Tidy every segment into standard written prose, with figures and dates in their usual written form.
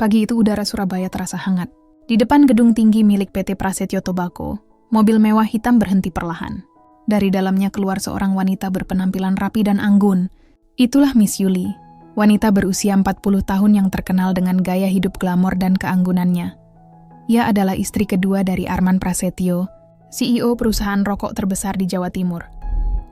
Pagi itu udara Surabaya terasa hangat. Di depan gedung tinggi milik PT Prasetyo Tobacco, mobil mewah hitam berhenti perlahan. Dari dalamnya keluar seorang wanita berpenampilan rapi dan anggun. Itulah Miss Yuli, wanita berusia 40 tahun yang terkenal dengan gaya hidup glamor dan keanggunannya. Ia adalah istri kedua dari Arman Prasetyo, CEO perusahaan rokok terbesar di Jawa Timur.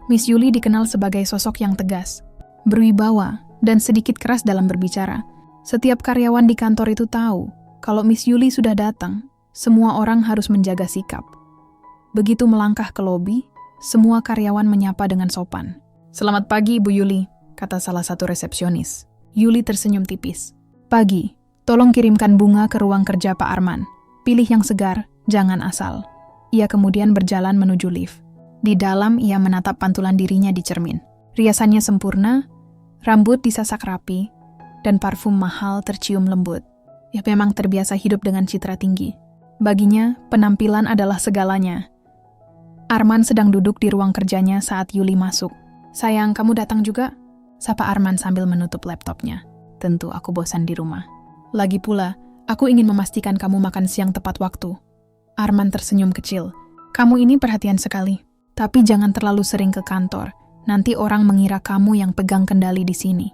Miss Yuli dikenal sebagai sosok yang tegas, berwibawa, dan sedikit keras dalam berbicara. Setiap karyawan di kantor itu tahu, kalau Miss Yuli sudah datang, semua orang harus menjaga sikap. Begitu melangkah ke lobi, semua karyawan menyapa dengan sopan. "Selamat pagi, Ibu Yuli," kata salah satu resepsionis. Yuli tersenyum tipis. "Pagi, tolong kirimkan bunga ke ruang kerja Pak Arman. Pilih yang segar, jangan asal." Ia kemudian berjalan menuju lift. Di dalam, ia menatap pantulan dirinya di cermin. Riasannya sempurna, rambut disasak rapi, dan parfum mahal tercium lembut. Ia memang terbiasa hidup dengan citra tinggi. Baginya, penampilan adalah segalanya. Arman sedang duduk di ruang kerjanya saat Yuli masuk. "Sayang, kamu datang juga?" sapa Arman sambil menutup laptopnya. "Tentu aku bosan di rumah. Lagi pula, aku ingin memastikan kamu makan siang tepat waktu." Arman tersenyum kecil. "Kamu ini perhatian sekali. Tapi jangan terlalu sering ke kantor. Nanti orang mengira kamu yang pegang kendali di sini."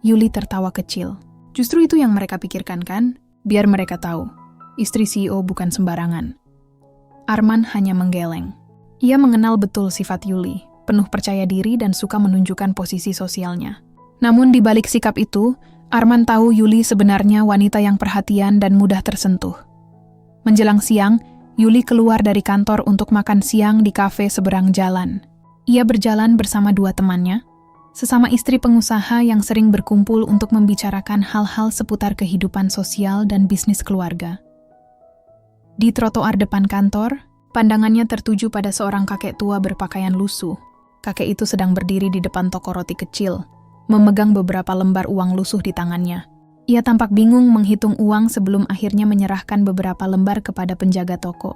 Yuli tertawa kecil. "Justru itu yang mereka pikirkan kan? Biar mereka tahu. Istri CEO bukan sembarangan." Arman hanya menggeleng. Ia mengenal betul sifat Yuli, penuh percaya diri dan suka menunjukkan posisi sosialnya. Namun di balik sikap itu, Arman tahu Yuli sebenarnya wanita yang perhatian dan mudah tersentuh. Menjelang siang, Yuli keluar dari kantor untuk makan siang di kafe seberang jalan. Ia berjalan bersama dua temannya, sesama istri pengusaha yang sering berkumpul untuk membicarakan hal-hal seputar kehidupan sosial dan bisnis keluarga. Di trotoar depan kantor, pandangannya tertuju pada seorang kakek tua berpakaian lusuh. Kakek itu sedang berdiri di depan toko roti kecil, memegang beberapa lembar uang lusuh di tangannya. Ia tampak bingung menghitung uang sebelum akhirnya menyerahkan beberapa lembar kepada penjaga toko.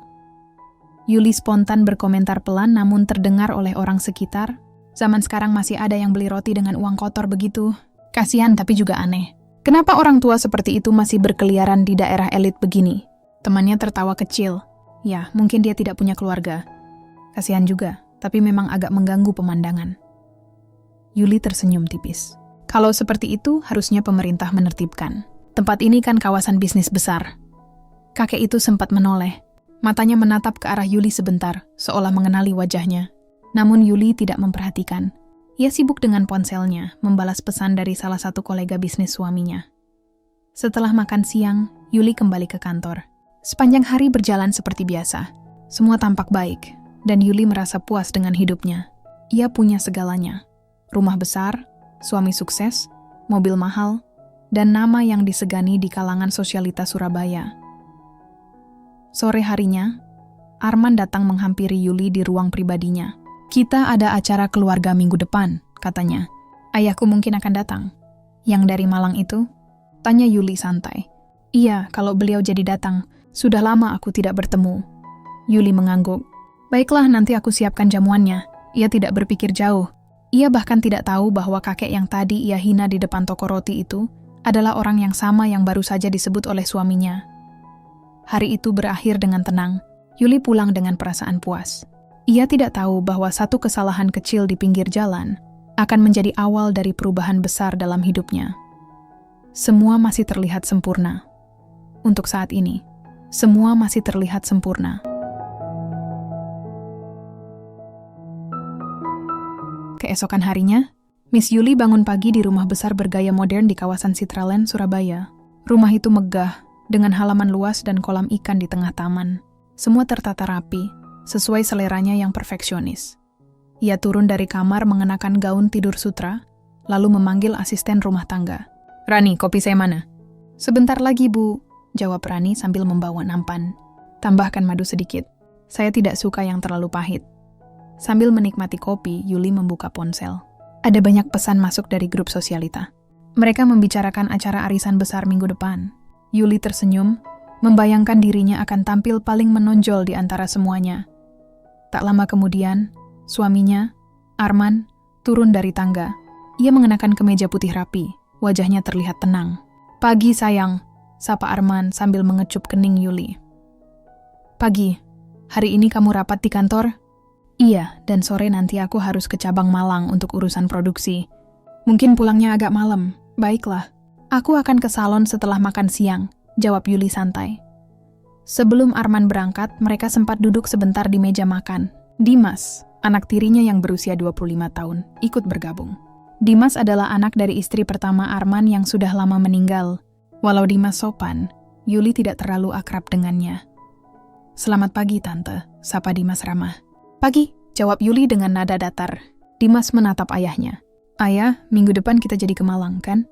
Yuli spontan berkomentar pelan namun terdengar oleh orang sekitar, "Zaman sekarang masih ada yang beli roti dengan uang kotor begitu. Kasihan tapi juga aneh. Kenapa orang tua seperti itu masih berkeliaran di daerah elit begini?" Temannya tertawa kecil. "Ya, mungkin dia tidak punya keluarga. Kasihan juga, tapi memang agak mengganggu pemandangan." Yuli tersenyum tipis. "Kalau seperti itu, harusnya pemerintah menertibkan. Tempat ini kan kawasan bisnis besar." Kakek itu sempat menoleh. Matanya menatap ke arah Yuli sebentar, seolah mengenali wajahnya. Namun Yuli tidak memperhatikan. Ia sibuk dengan ponselnya, membalas pesan dari salah satu kolega bisnis suaminya. Setelah makan siang, Yuli kembali ke kantor. Sepanjang hari berjalan seperti biasa. Semua tampak baik, dan Yuli merasa puas dengan hidupnya. Ia punya segalanya. Rumah besar, suami sukses, mobil mahal, dan nama yang disegani di kalangan sosialitas Surabaya. Sore harinya, Arman datang menghampiri Yuli di ruang pribadinya. "Kita ada acara keluarga minggu depan," katanya. "Ayahku mungkin akan datang." "Yang dari Malang itu?" tanya Yuli santai. "Iya, kalau beliau jadi datang. Sudah lama aku tidak bertemu." Yuli mengangguk. "Baiklah, nanti aku siapkan jamuannya." Ia tidak berpikir jauh. Ia bahkan tidak tahu bahwa kakek yang tadi ia hina di depan toko roti itu adalah orang yang sama yang baru saja disebut oleh suaminya. Hari itu berakhir dengan tenang. Yuli pulang dengan perasaan puas. Ia tidak tahu bahwa satu kesalahan kecil di pinggir jalan akan menjadi awal dari perubahan besar dalam hidupnya. Semua masih terlihat sempurna. Untuk saat ini, semua masih terlihat sempurna. Keesokan harinya, Miss Yuli bangun pagi di rumah besar bergaya modern di kawasan Citraland, Surabaya. Rumah itu megah, dengan halaman luas dan kolam ikan di tengah taman. Semua tertata rapi, sesuai seleranya yang perfeksionis. Ia turun dari kamar mengenakan gaun tidur sutra, lalu memanggil asisten rumah tangga. "Rani, kopi saya mana?" "Sebentar lagi, Bu," jawab Rani sambil membawa nampan. "Tambahkan madu sedikit. Saya tidak suka yang terlalu pahit." Sambil menikmati kopi, Yuli membuka ponsel. Ada banyak pesan masuk dari grup sosialita. Mereka membicarakan acara arisan besar minggu depan. Yuli tersenyum, membayangkan dirinya akan tampil paling menonjol di antara semuanya. Tak lama kemudian, suaminya, Arman, turun dari tangga. Ia mengenakan kemeja putih rapi, wajahnya terlihat tenang. Pagi sayang, sapa Arman sambil mengecup kening Yuli. Pagi, hari ini kamu rapat di kantor? Iya, dan sore nanti aku harus ke cabang Malang untuk urusan produksi. Mungkin pulangnya agak malam. Baiklah, aku akan ke salon setelah makan siang, jawab Yuli santai. Sebelum Arman berangkat, mereka sempat duduk sebentar di meja makan. Dimas, anak tirinya yang berusia 25 tahun, ikut bergabung. Dimas adalah anak dari istri pertama Arman yang sudah lama meninggal. Walau Dimas sopan, Yuli tidak terlalu akrab dengannya. Selamat pagi, Tante, sapa Dimas ramah. Pagi, jawab Yuli dengan nada datar. Dimas menatap ayahnya. Ayah, minggu depan kita jadi ke Malang, kan?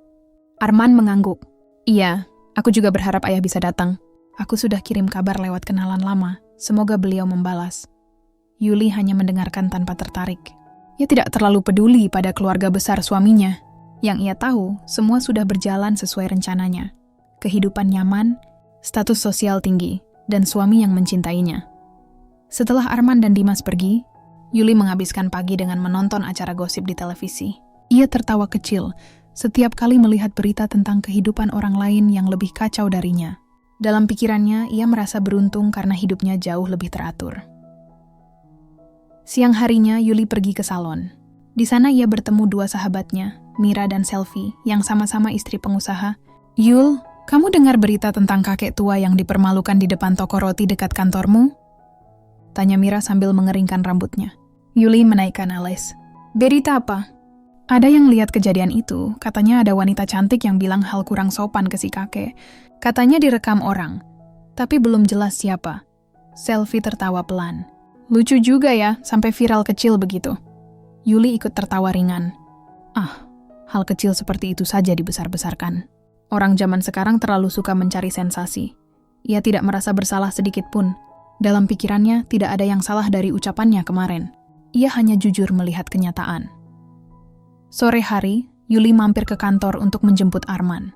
Arman mengangguk. Iya, aku juga berharap ayah bisa datang. Aku sudah kirim kabar lewat kenalan lama. Semoga beliau membalas. Yuli hanya mendengarkan tanpa tertarik. Ia tidak terlalu peduli pada keluarga besar suaminya. Yang ia tahu, semua sudah berjalan sesuai rencananya. Kehidupan nyaman, status sosial tinggi, dan suami yang mencintainya. Setelah Arman dan Dimas pergi, Yuli menghabiskan pagi dengan menonton acara gosip di televisi. Ia tertawa kecil setiap kali melihat berita tentang kehidupan orang lain yang lebih kacau darinya. Dalam pikirannya, ia merasa beruntung karena hidupnya jauh lebih teratur. Siang harinya, Yuli pergi ke salon. Di sana ia bertemu dua sahabatnya, Mira dan Selvi, yang sama-sama istri pengusaha. Yul, kamu dengar berita tentang kakek tua yang dipermalukan di depan toko roti dekat kantormu? Tanya Mira sambil mengeringkan rambutnya. Yuli menaikkan alis. Berita apa? Ada yang lihat kejadian itu, katanya ada wanita cantik yang bilang hal kurang sopan ke si kakek. Katanya direkam orang, tapi belum jelas siapa. Selvi tertawa pelan. Lucu juga ya, sampai viral kecil begitu. Yuli ikut tertawa ringan. Hal kecil seperti itu saja dibesar-besarkan. Orang zaman sekarang terlalu suka mencari sensasi. Ia tidak merasa bersalah sedikit pun. Dalam pikirannya, tidak ada yang salah dari ucapannya kemarin. Ia hanya jujur melihat kenyataan. Sore hari, Yuli mampir ke kantor untuk menjemput Arman.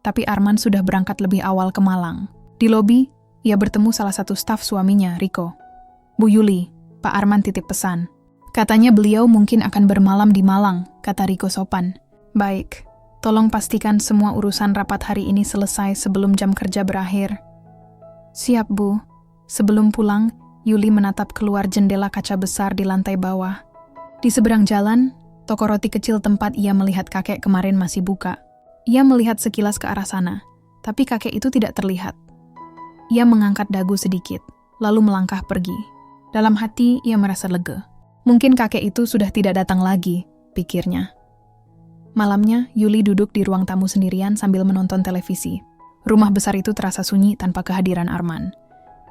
Tapi Arman sudah berangkat lebih awal ke Malang. Di lobi, ia bertemu salah satu staf suaminya, Riko. Bu Yuli, Pak Arman titip pesan. Katanya beliau mungkin akan bermalam di Malang, kata Riko sopan. Baik, tolong pastikan semua urusan rapat hari ini selesai sebelum jam kerja berakhir. Siap, Bu. Sebelum pulang, Yuli menatap keluar jendela kaca besar di lantai bawah. Di seberang jalan, toko roti kecil tempat ia melihat kakek kemarin masih buka. Ia melihat sekilas ke arah sana, tapi kakek itu tidak terlihat. Ia mengangkat dagu sedikit, lalu melangkah pergi. Dalam hati, ia merasa lega. Mungkin kakek itu sudah tidak datang lagi, pikirnya. Malamnya, Yuli duduk di ruang tamu sendirian sambil menonton televisi. Rumah besar itu terasa sunyi tanpa kehadiran Arman.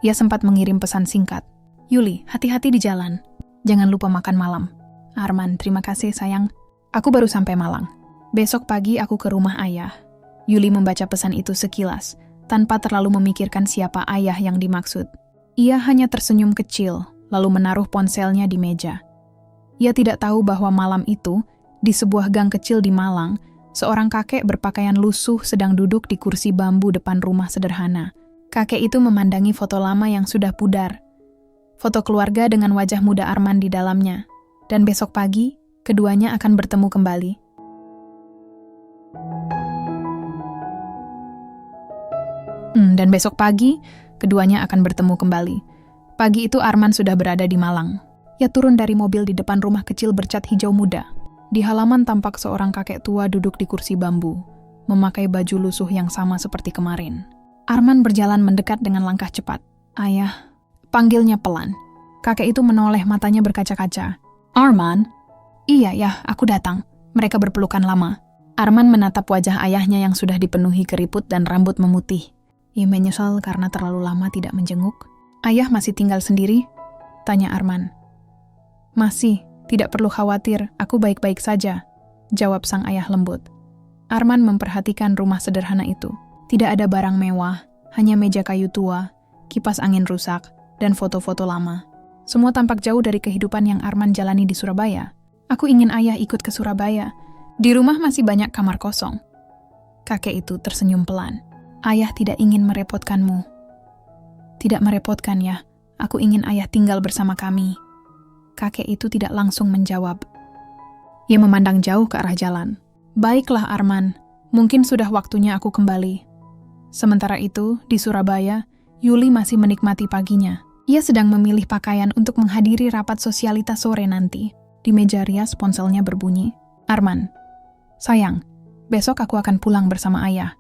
Ia sempat mengirim pesan singkat. Yuli, hati-hati di jalan. Jangan lupa makan malam. Arman, terima kasih sayang. Aku baru sampai Malang. Besok pagi aku ke rumah ayah. Yuli membaca pesan itu sekilas, tanpa terlalu memikirkan siapa ayah yang dimaksud. Ia hanya tersenyum kecil, lalu menaruh ponselnya di meja. Ia tidak tahu bahwa malam itu, di sebuah gang kecil di Malang, seorang kakek berpakaian lusuh sedang duduk di kursi bambu depan rumah sederhana. Kakek itu memandangi foto lama yang sudah pudar. Foto keluarga dengan wajah muda Arman di dalamnya. Dan besok pagi, keduanya akan bertemu kembali. Dan besok pagi, keduanya akan bertemu kembali. Pagi itu Arman sudah berada di Malang. Ia turun dari mobil di depan rumah kecil bercat hijau muda. Di halaman tampak seorang kakek tua duduk di kursi bambu, memakai baju lusuh yang sama seperti kemarin. Arman berjalan mendekat dengan langkah cepat. Ayah, panggilnya pelan. Kakek itu menoleh, matanya berkaca-kaca. Arman? Iya ya, aku datang. Mereka berpelukan lama. Arman menatap wajah ayahnya yang sudah dipenuhi keriput dan rambut memutih. Ia menyesal karena terlalu lama tidak menjenguk. Ayah masih tinggal sendiri? Tanya Arman. Masih, tidak perlu khawatir, aku baik-baik saja, jawab sang ayah lembut. Arman memperhatikan rumah sederhana itu. Tidak ada barang mewah, hanya meja kayu tua, kipas angin rusak, dan foto-foto lama. Semua tampak jauh dari kehidupan yang Arman jalani di Surabaya. Aku ingin ayah ikut ke Surabaya. Di rumah masih banyak kamar kosong. Kakek itu tersenyum pelan. Ayah tidak ingin merepotkanmu. Tidak merepotkan ya, aku ingin ayah tinggal bersama kami. Kakek itu tidak langsung menjawab. Ia memandang jauh ke arah jalan. Baiklah Arman, Mungkin sudah waktunya aku kembali. Sementara itu, di Surabaya, Yuli masih menikmati paginya. Ia sedang memilih pakaian untuk menghadiri rapat sosialitas sore nanti. Di meja rias ponselnya berbunyi. Arman, sayang, besok aku akan pulang bersama ayah.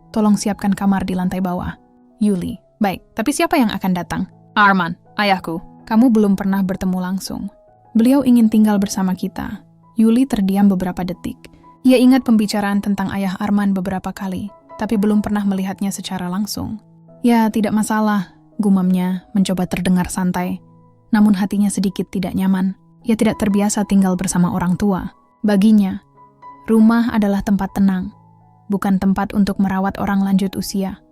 Tolong siapkan kamar di lantai bawah. Yuli, baik, tapi siapa yang akan datang? Arman, ayahku. Kamu belum pernah bertemu langsung. Beliau ingin tinggal bersama kita. Yuli terdiam beberapa detik. Ia ingat pembicaraan tentang ayah Arman beberapa kali, tapi belum pernah melihatnya secara langsung. Ya, tidak masalah, gumamnya, mencoba terdengar santai. Namun hatinya sedikit tidak nyaman. Ia tidak terbiasa tinggal bersama orang tua. Baginya, rumah adalah tempat tenang, bukan tempat untuk merawat orang lanjut usia.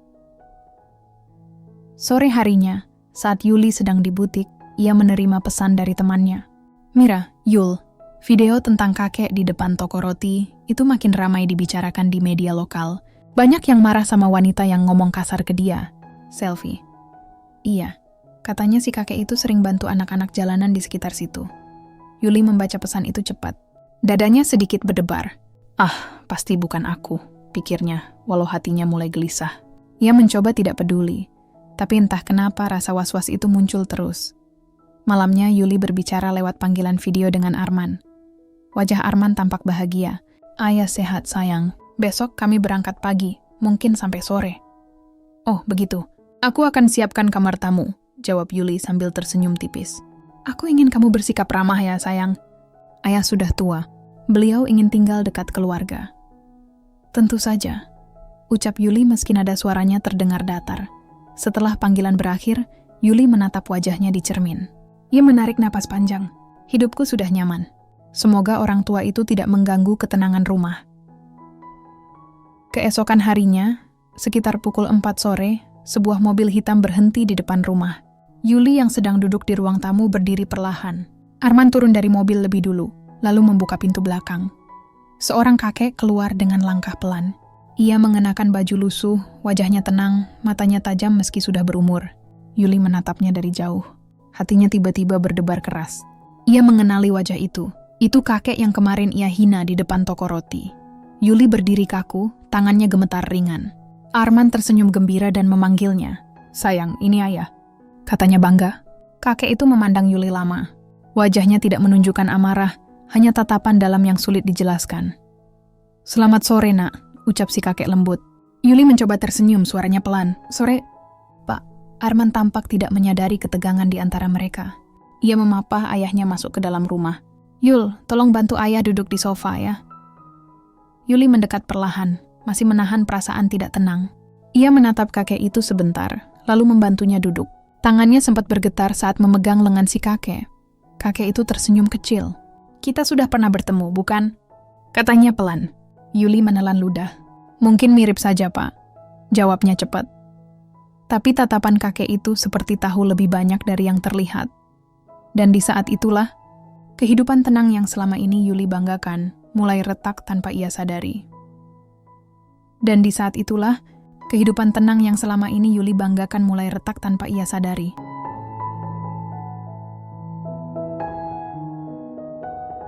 Sore harinya, saat Yuli sedang di butik, ia menerima pesan dari temannya. Mira, Yul, video tentang kakek di depan toko roti itu makin ramai dibicarakan di media lokal. Banyak yang marah sama wanita yang ngomong kasar ke dia. Selfie. Iya, katanya si kakek itu sering bantu anak-anak jalanan di sekitar situ. Yuli membaca pesan itu cepat. Dadanya sedikit berdebar. Ah, pasti bukan aku, pikirnya, walau hatinya mulai gelisah. Ia mencoba tidak peduli, tapi entah kenapa rasa was-was itu muncul terus. Malamnya Yuli berbicara lewat panggilan video dengan Arman. Wajah Arman tampak bahagia. Ayah sehat sayang, besok kami berangkat pagi, mungkin sampai sore. Oh begitu, aku akan siapkan kamar tamu, jawab Yuli sambil tersenyum tipis. Aku ingin kamu bersikap ramah ya sayang. Ayah sudah tua, beliau ingin tinggal dekat keluarga. Tentu saja, ucap Yuli meski nada suaranya terdengar datar. Setelah panggilan berakhir, Yuli menatap wajahnya di cermin. Ia menarik napas panjang. Hidupku sudah nyaman. Semoga orang tua itu tidak mengganggu ketenangan rumah. Keesokan harinya, sekitar pukul 4 sore, sebuah mobil hitam berhenti di depan rumah. Yuli yang sedang duduk di ruang tamu berdiri perlahan. Arman turun dari mobil lebih dulu, lalu membuka pintu belakang. Seorang kakek keluar dengan langkah pelan. Ia mengenakan baju lusuh, wajahnya tenang, matanya tajam meski sudah berumur. Yuli menatapnya dari jauh. Hatinya tiba-tiba berdebar keras. Ia mengenali wajah itu. Itu kakek yang kemarin ia hina di depan toko roti. Yuli berdiri kaku, tangannya gemetar ringan. Arman tersenyum gembira dan memanggilnya. Sayang, ini ayah. Katanya bangga. Kakek itu memandang Yuli lama. Wajahnya tidak menunjukkan amarah, hanya tatapan dalam yang sulit dijelaskan. Selamat sore nak, ucap si kakek lembut. Yuli mencoba tersenyum, suaranya pelan. Sore, Pak. Arman tampak tidak menyadari ketegangan di antara mereka. Ia memapah ayahnya masuk ke dalam rumah. Yul, tolong bantu ayah duduk di sofa ya. Yuli mendekat perlahan, masih menahan perasaan tidak tenang. Ia menatap kakek itu sebentar, lalu membantunya duduk. Tangannya sempat bergetar saat memegang lengan si kakek. Kakek itu tersenyum kecil. Kita sudah pernah bertemu, bukan? Katanya pelan. Yuli menelan ludah. Mungkin mirip saja, Pak. Jawabnya cepat. Tapi tatapan kakek itu seperti tahu lebih banyak dari yang terlihat. Dan di saat itulah, kehidupan tenang yang selama ini Yuli banggakan mulai retak tanpa ia sadari. Dan di saat itulah, kehidupan tenang yang selama ini Yuli banggakan mulai retak tanpa ia sadari.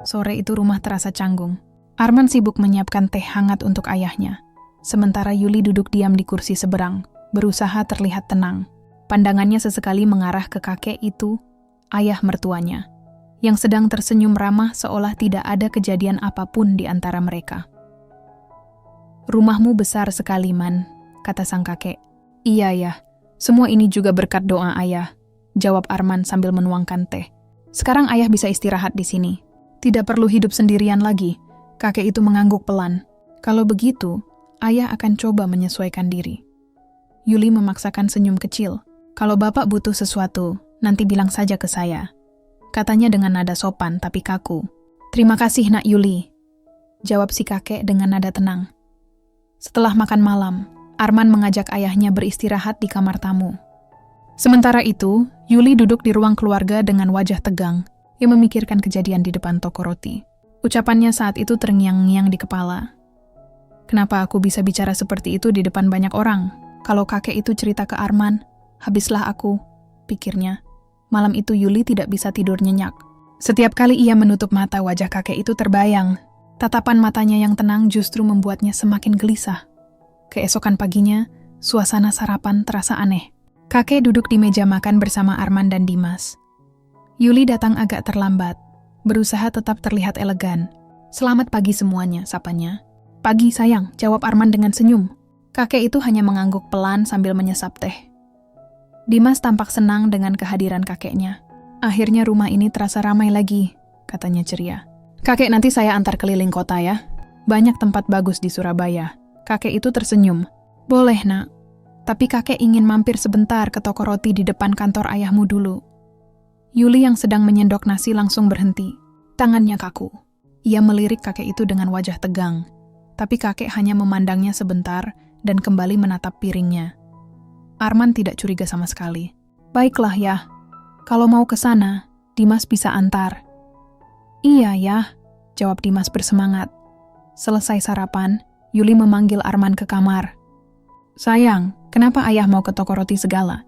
Sore itu rumah terasa canggung. Arman sibuk menyiapkan teh hangat untuk ayahnya. Sementara Yuli duduk diam di kursi seberang, berusaha terlihat tenang. Pandangannya sesekali mengarah ke kakek itu, ayah mertuanya, yang sedang tersenyum ramah seolah tidak ada kejadian apapun di antara mereka. Rumahmu besar sekali, Man, kata sang kakek. Iya ya, semua ini juga berkat doa ayah, jawab Arman sambil menuangkan teh. Sekarang ayah bisa istirahat di sini. Tidak perlu hidup sendirian lagi, kakek itu mengangguk pelan. Kalau begitu, ayah akan coba menyesuaikan diri. Yuli memaksakan senyum kecil. Kalau bapak butuh sesuatu, nanti bilang saja ke saya. Katanya dengan nada sopan tapi kaku. Terima kasih nak Yuli, jawab si kakek dengan nada tenang. Setelah makan malam, Arman mengajak ayahnya beristirahat di kamar tamu. Sementara itu, Yuli duduk di ruang keluarga dengan wajah tegang. Ia memikirkan kejadian di depan toko roti. Ucapannya saat itu terngiang-ngiang di kepala. Kenapa aku bisa bicara seperti itu di depan banyak orang? Kalau kakek itu cerita ke Arman, habislah aku, pikirnya. Malam itu Yuli tidak bisa tidur nyenyak. Setiap kali ia menutup mata, wajah kakek itu terbayang. Tatapan matanya yang tenang justru membuatnya semakin gelisah. Keesokan paginya, suasana sarapan terasa aneh. Kakek duduk di meja makan bersama Arman dan Dimas. Yuli datang agak terlambat, berusaha tetap terlihat elegan. "Selamat pagi semuanya," sapanya. "Pagi sayang," jawab Arman dengan senyum. Kakek itu hanya mengangguk pelan sambil menyesap teh. Dimas tampak senang dengan kehadiran kakeknya. "Akhirnya rumah ini terasa ramai lagi," katanya ceria. "Kakek, nanti saya antar keliling kota ya. Banyak tempat bagus di Surabaya." Kakek itu tersenyum. "Boleh, Nak. Tapi kakek ingin mampir sebentar ke toko roti di depan kantor ayahmu dulu." Yuli yang sedang menyendok nasi langsung berhenti. Tangannya kaku. Ia melirik kakek itu dengan wajah tegang. Tapi kakek hanya memandangnya sebentar dan kembali menatap piringnya. Arman tidak curiga sama sekali. "Baiklah ya. Kalau mau ke sana, Dimas bisa antar." "Iya ya," jawab Dimas bersemangat. Selesai sarapan, Yuli memanggil Arman ke kamar. "Sayang, kenapa ayah mau ke toko roti segala?"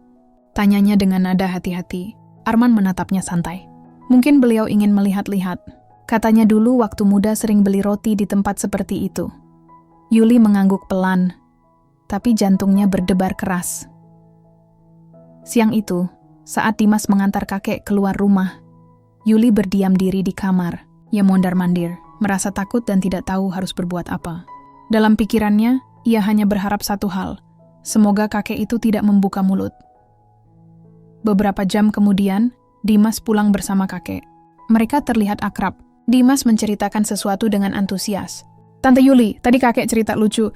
tanyanya dengan nada hati-hati. Arman menatapnya santai. "Mungkin beliau ingin melihat-lihat. Katanya dulu waktu muda sering beli roti di tempat seperti itu." Yuli mengangguk pelan, tapi jantungnya berdebar keras. Siang itu, saat Dimas mengantar kakek keluar rumah, Yuli berdiam diri di kamar. Ia mondar-mandir, merasa takut dan tidak tahu harus berbuat apa. Dalam pikirannya, ia hanya berharap satu hal, semoga kakek itu tidak membuka mulut. Beberapa jam kemudian, Dimas pulang bersama kakek. Mereka terlihat akrab. Dimas menceritakan sesuatu dengan antusias. "Tante Yuli, tadi kakek cerita lucu.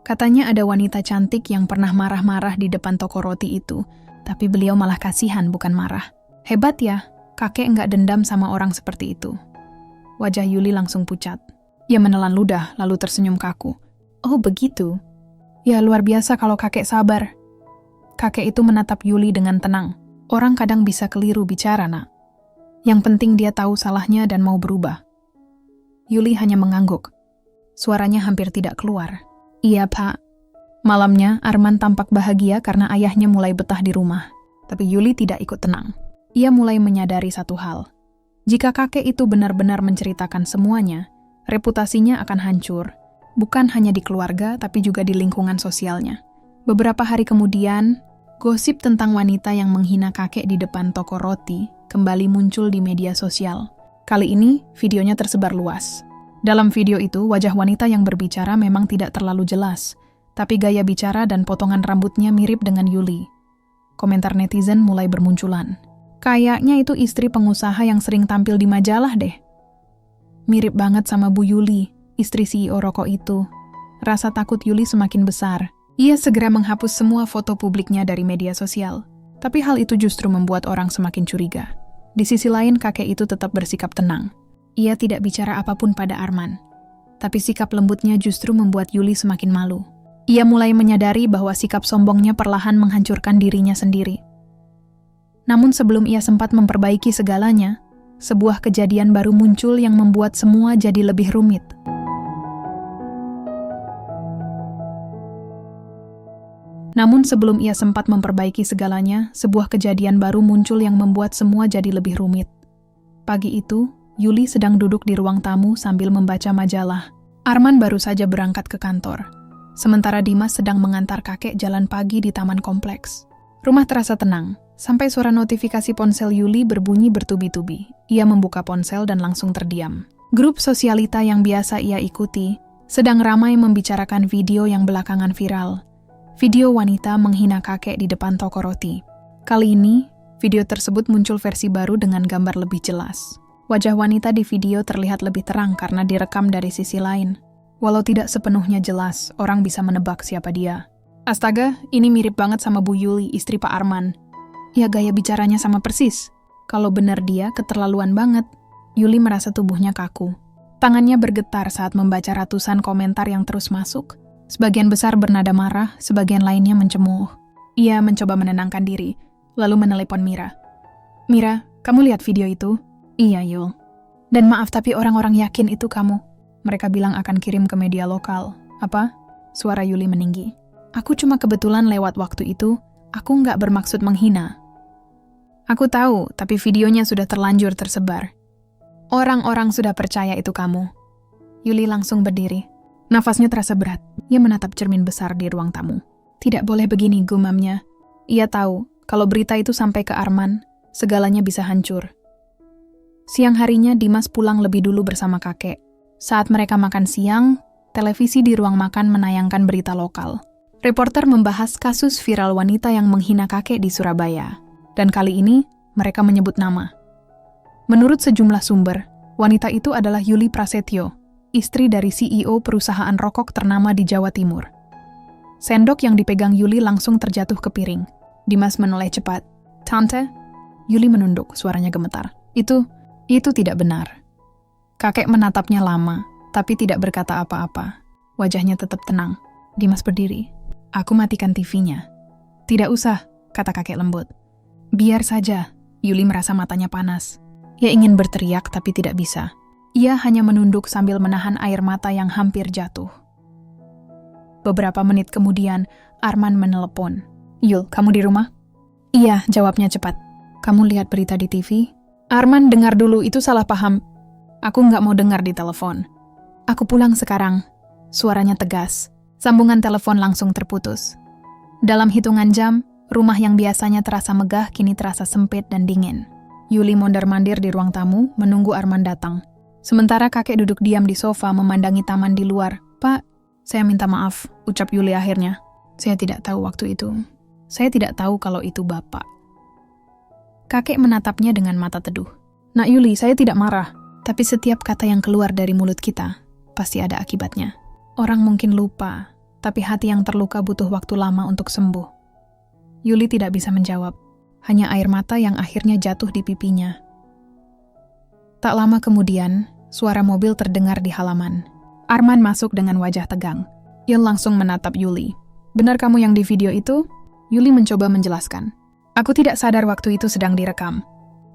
Katanya ada wanita cantik yang pernah marah-marah di depan toko roti itu, tapi beliau malah kasihan bukan marah. Hebat ya, kakek nggak dendam sama orang seperti itu." Wajah Yuli langsung pucat. Ia menelan ludah lalu tersenyum kaku. "Oh begitu? Ya luar biasa kalau kakek sabar." Kakek itu menatap Yuli dengan tenang. "Orang kadang bisa keliru bicara, Nak. Yang penting dia tahu salahnya dan mau berubah." Yuli hanya mengangguk. Suaranya hampir tidak keluar. "Iya, Pak." Malamnya, Arman tampak bahagia karena ayahnya mulai betah di rumah. Tapi Yuli tidak ikut tenang. Ia mulai menyadari satu hal. Jika kakek itu benar-benar menceritakan semuanya, reputasinya akan hancur. Bukan hanya di keluarga, tapi juga di lingkungan sosialnya. Beberapa hari kemudian, gosip tentang wanita yang menghina kakek di depan toko roti kembali muncul di media sosial. Kali ini, videonya tersebar luas. Dalam video itu, wajah wanita yang berbicara memang tidak terlalu jelas, tapi gaya bicara dan potongan rambutnya mirip dengan Yuli. Komentar netizen mulai bermunculan. "Kayaknya itu istri pengusaha yang sering tampil di majalah deh. Mirip banget sama Bu Yuli, istri CEO rokok itu." Rasa takut Yuli semakin besar. Ia segera menghapus semua foto publiknya dari media sosial. Tapi hal itu justru membuat orang semakin curiga. Di sisi lain, kakek itu tetap bersikap tenang. Ia tidak bicara apapun pada Arman. Tapi sikap lembutnya justru membuat Yuli semakin malu. Ia mulai menyadari bahwa sikap sombongnya perlahan menghancurkan dirinya sendiri. Namun sebelum ia sempat memperbaiki segalanya, sebuah kejadian baru muncul yang membuat semua jadi lebih rumit. Pagi itu, Yuli sedang duduk di ruang tamu sambil membaca majalah. Arman baru saja berangkat ke kantor. Sementara Dimas sedang mengantar kakek jalan pagi di taman kompleks. Rumah terasa tenang, sampai suara notifikasi ponsel Yuli berbunyi bertubi-tubi. Ia membuka ponsel dan langsung terdiam. Grup sosialita yang biasa ia ikuti sedang ramai membicarakan video yang belakangan viral. Video wanita menghina kakek di depan toko roti. Kali ini, video tersebut muncul versi baru dengan gambar lebih jelas. Wajah wanita di video terlihat lebih terang karena direkam dari sisi lain. Walau tidak sepenuhnya jelas, orang bisa menebak siapa dia. Astaga, ini mirip banget sama Bu Yuli, istri Pak Arman. Ya gaya bicaranya sama persis. Kalau benar dia, keterlaluan banget. Yuli merasa tubuhnya kaku. Tangannya bergetar saat membaca ratusan komentar yang terus masuk. Sebagian besar bernada marah, sebagian lainnya mencemooh. Ia mencoba menenangkan diri, lalu menelepon Mira. "Mira, kamu lihat video itu?" "Iya, Yul. Dan maaf tapi orang-orang yakin itu kamu. Mereka bilang akan kirim ke media lokal." "Apa?" Suara Yuli meninggi. "Aku cuma kebetulan lewat waktu itu, aku nggak bermaksud menghina." "Aku tahu, tapi videonya sudah terlanjur tersebar. Orang-orang sudah percaya itu kamu." Yuli langsung berdiri. Nafasnya terasa berat. Ia menatap cermin besar di ruang tamu. Tidak boleh begini, gumamnya. Ia tahu, kalau berita itu sampai ke Arman, segalanya bisa hancur. Siang harinya Dimas pulang lebih dulu bersama kakek. Saat mereka makan siang, televisi di ruang makan menayangkan berita lokal. Reporter membahas kasus viral wanita yang menghina kakek di Surabaya. Dan kali ini, mereka menyebut nama. Menurut sejumlah sumber, wanita itu adalah Yuli Prasetyo, istri dari CEO perusahaan rokok ternama di Jawa Timur. Sendok yang dipegang Yuli langsung terjatuh ke piring. Dimas menoleh cepat. "Tante?" Yuli menunduk, suaranya gemetar. Itu tidak benar. Kakek menatapnya lama, tapi tidak berkata apa-apa. Wajahnya tetap tenang. Dimas berdiri. "Aku matikan TV-nya." "Tidak usah," kata kakek lembut. "Biar saja." Yuli merasa matanya panas. Ia ingin berteriak tapi tidak bisa. Ia hanya menunduk sambil menahan air mata yang hampir jatuh. Beberapa menit kemudian, Arman menelepon. "Yul, kamu di rumah?" "Iya," jawabnya cepat. "Kamu lihat berita di TV?" "Arman, dengar dulu, itu salah paham. Aku nggak mau dengar di telepon." "Aku pulang sekarang." Suaranya tegas. Sambungan telepon langsung terputus. Dalam hitungan jam, rumah yang biasanya terasa megah kini terasa sempit dan dingin. Yuli mondar-mandir di ruang tamu, menunggu Arman datang. Sementara kakek duduk diam di sofa memandangi taman di luar. "Pak, saya minta maaf," ucap Yuli akhirnya. "Saya tidak tahu waktu itu. Saya tidak tahu kalau itu Bapak." Kakek menatapnya dengan mata teduh. "Nak Yuli, saya tidak marah. Tapi setiap kata yang keluar dari mulut kita, pasti ada akibatnya. Orang mungkin lupa, tapi hati yang terluka butuh waktu lama untuk sembuh." Yuli tidak bisa menjawab. Hanya air mata yang akhirnya jatuh di pipinya. Tak lama kemudian, suara mobil terdengar di halaman. Arman masuk dengan wajah tegang. Ia langsung menatap Yuli. "Benar kamu yang di video itu?" Yuli mencoba menjelaskan. "Aku tidak sadar waktu itu sedang direkam.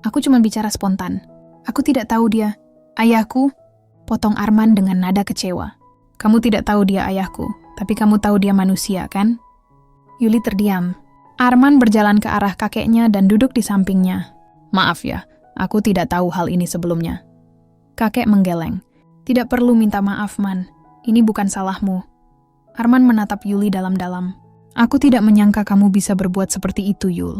Aku cuma bicara spontan. Aku tidak tahu dia." "Ayahku?" potong Arman dengan nada kecewa. "Kamu tidak tahu dia ayahku, tapi kamu tahu dia manusia, kan?" Yuli terdiam. Arman berjalan ke arah kakeknya dan duduk di sampingnya. "Maaf ya, aku tidak tahu hal ini sebelumnya." Kakek menggeleng. "Tidak perlu minta maaf, Man. Ini bukan salahmu." Arman menatap Yuli dalam-dalam. "Aku tidak menyangka kamu bisa berbuat seperti itu, Yul.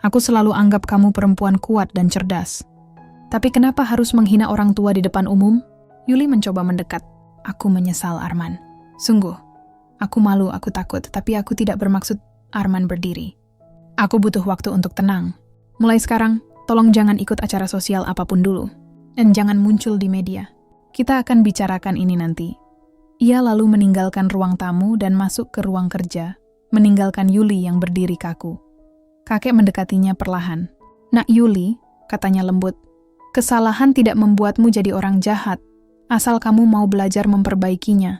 Aku selalu anggap kamu perempuan kuat dan cerdas. Tapi kenapa harus menghina orang tua di depan umum?" Yuli mencoba mendekat. "Aku menyesal, Arman. Sungguh. Aku malu, aku takut, tapi aku tidak bermaksud." Arman berdiri. "Aku butuh waktu untuk tenang. Mulai sekarang, tolong jangan ikut acara sosial apapun dulu. Dan jangan muncul di media. Kita akan bicarakan ini nanti." Ia lalu meninggalkan ruang tamu dan masuk ke ruang kerja, meninggalkan Yuli yang berdiri kaku. Kakek mendekatinya perlahan. "Nak Yuli," katanya lembut, "kesalahan tidak membuatmu jadi orang jahat, asal kamu mau belajar memperbaikinya."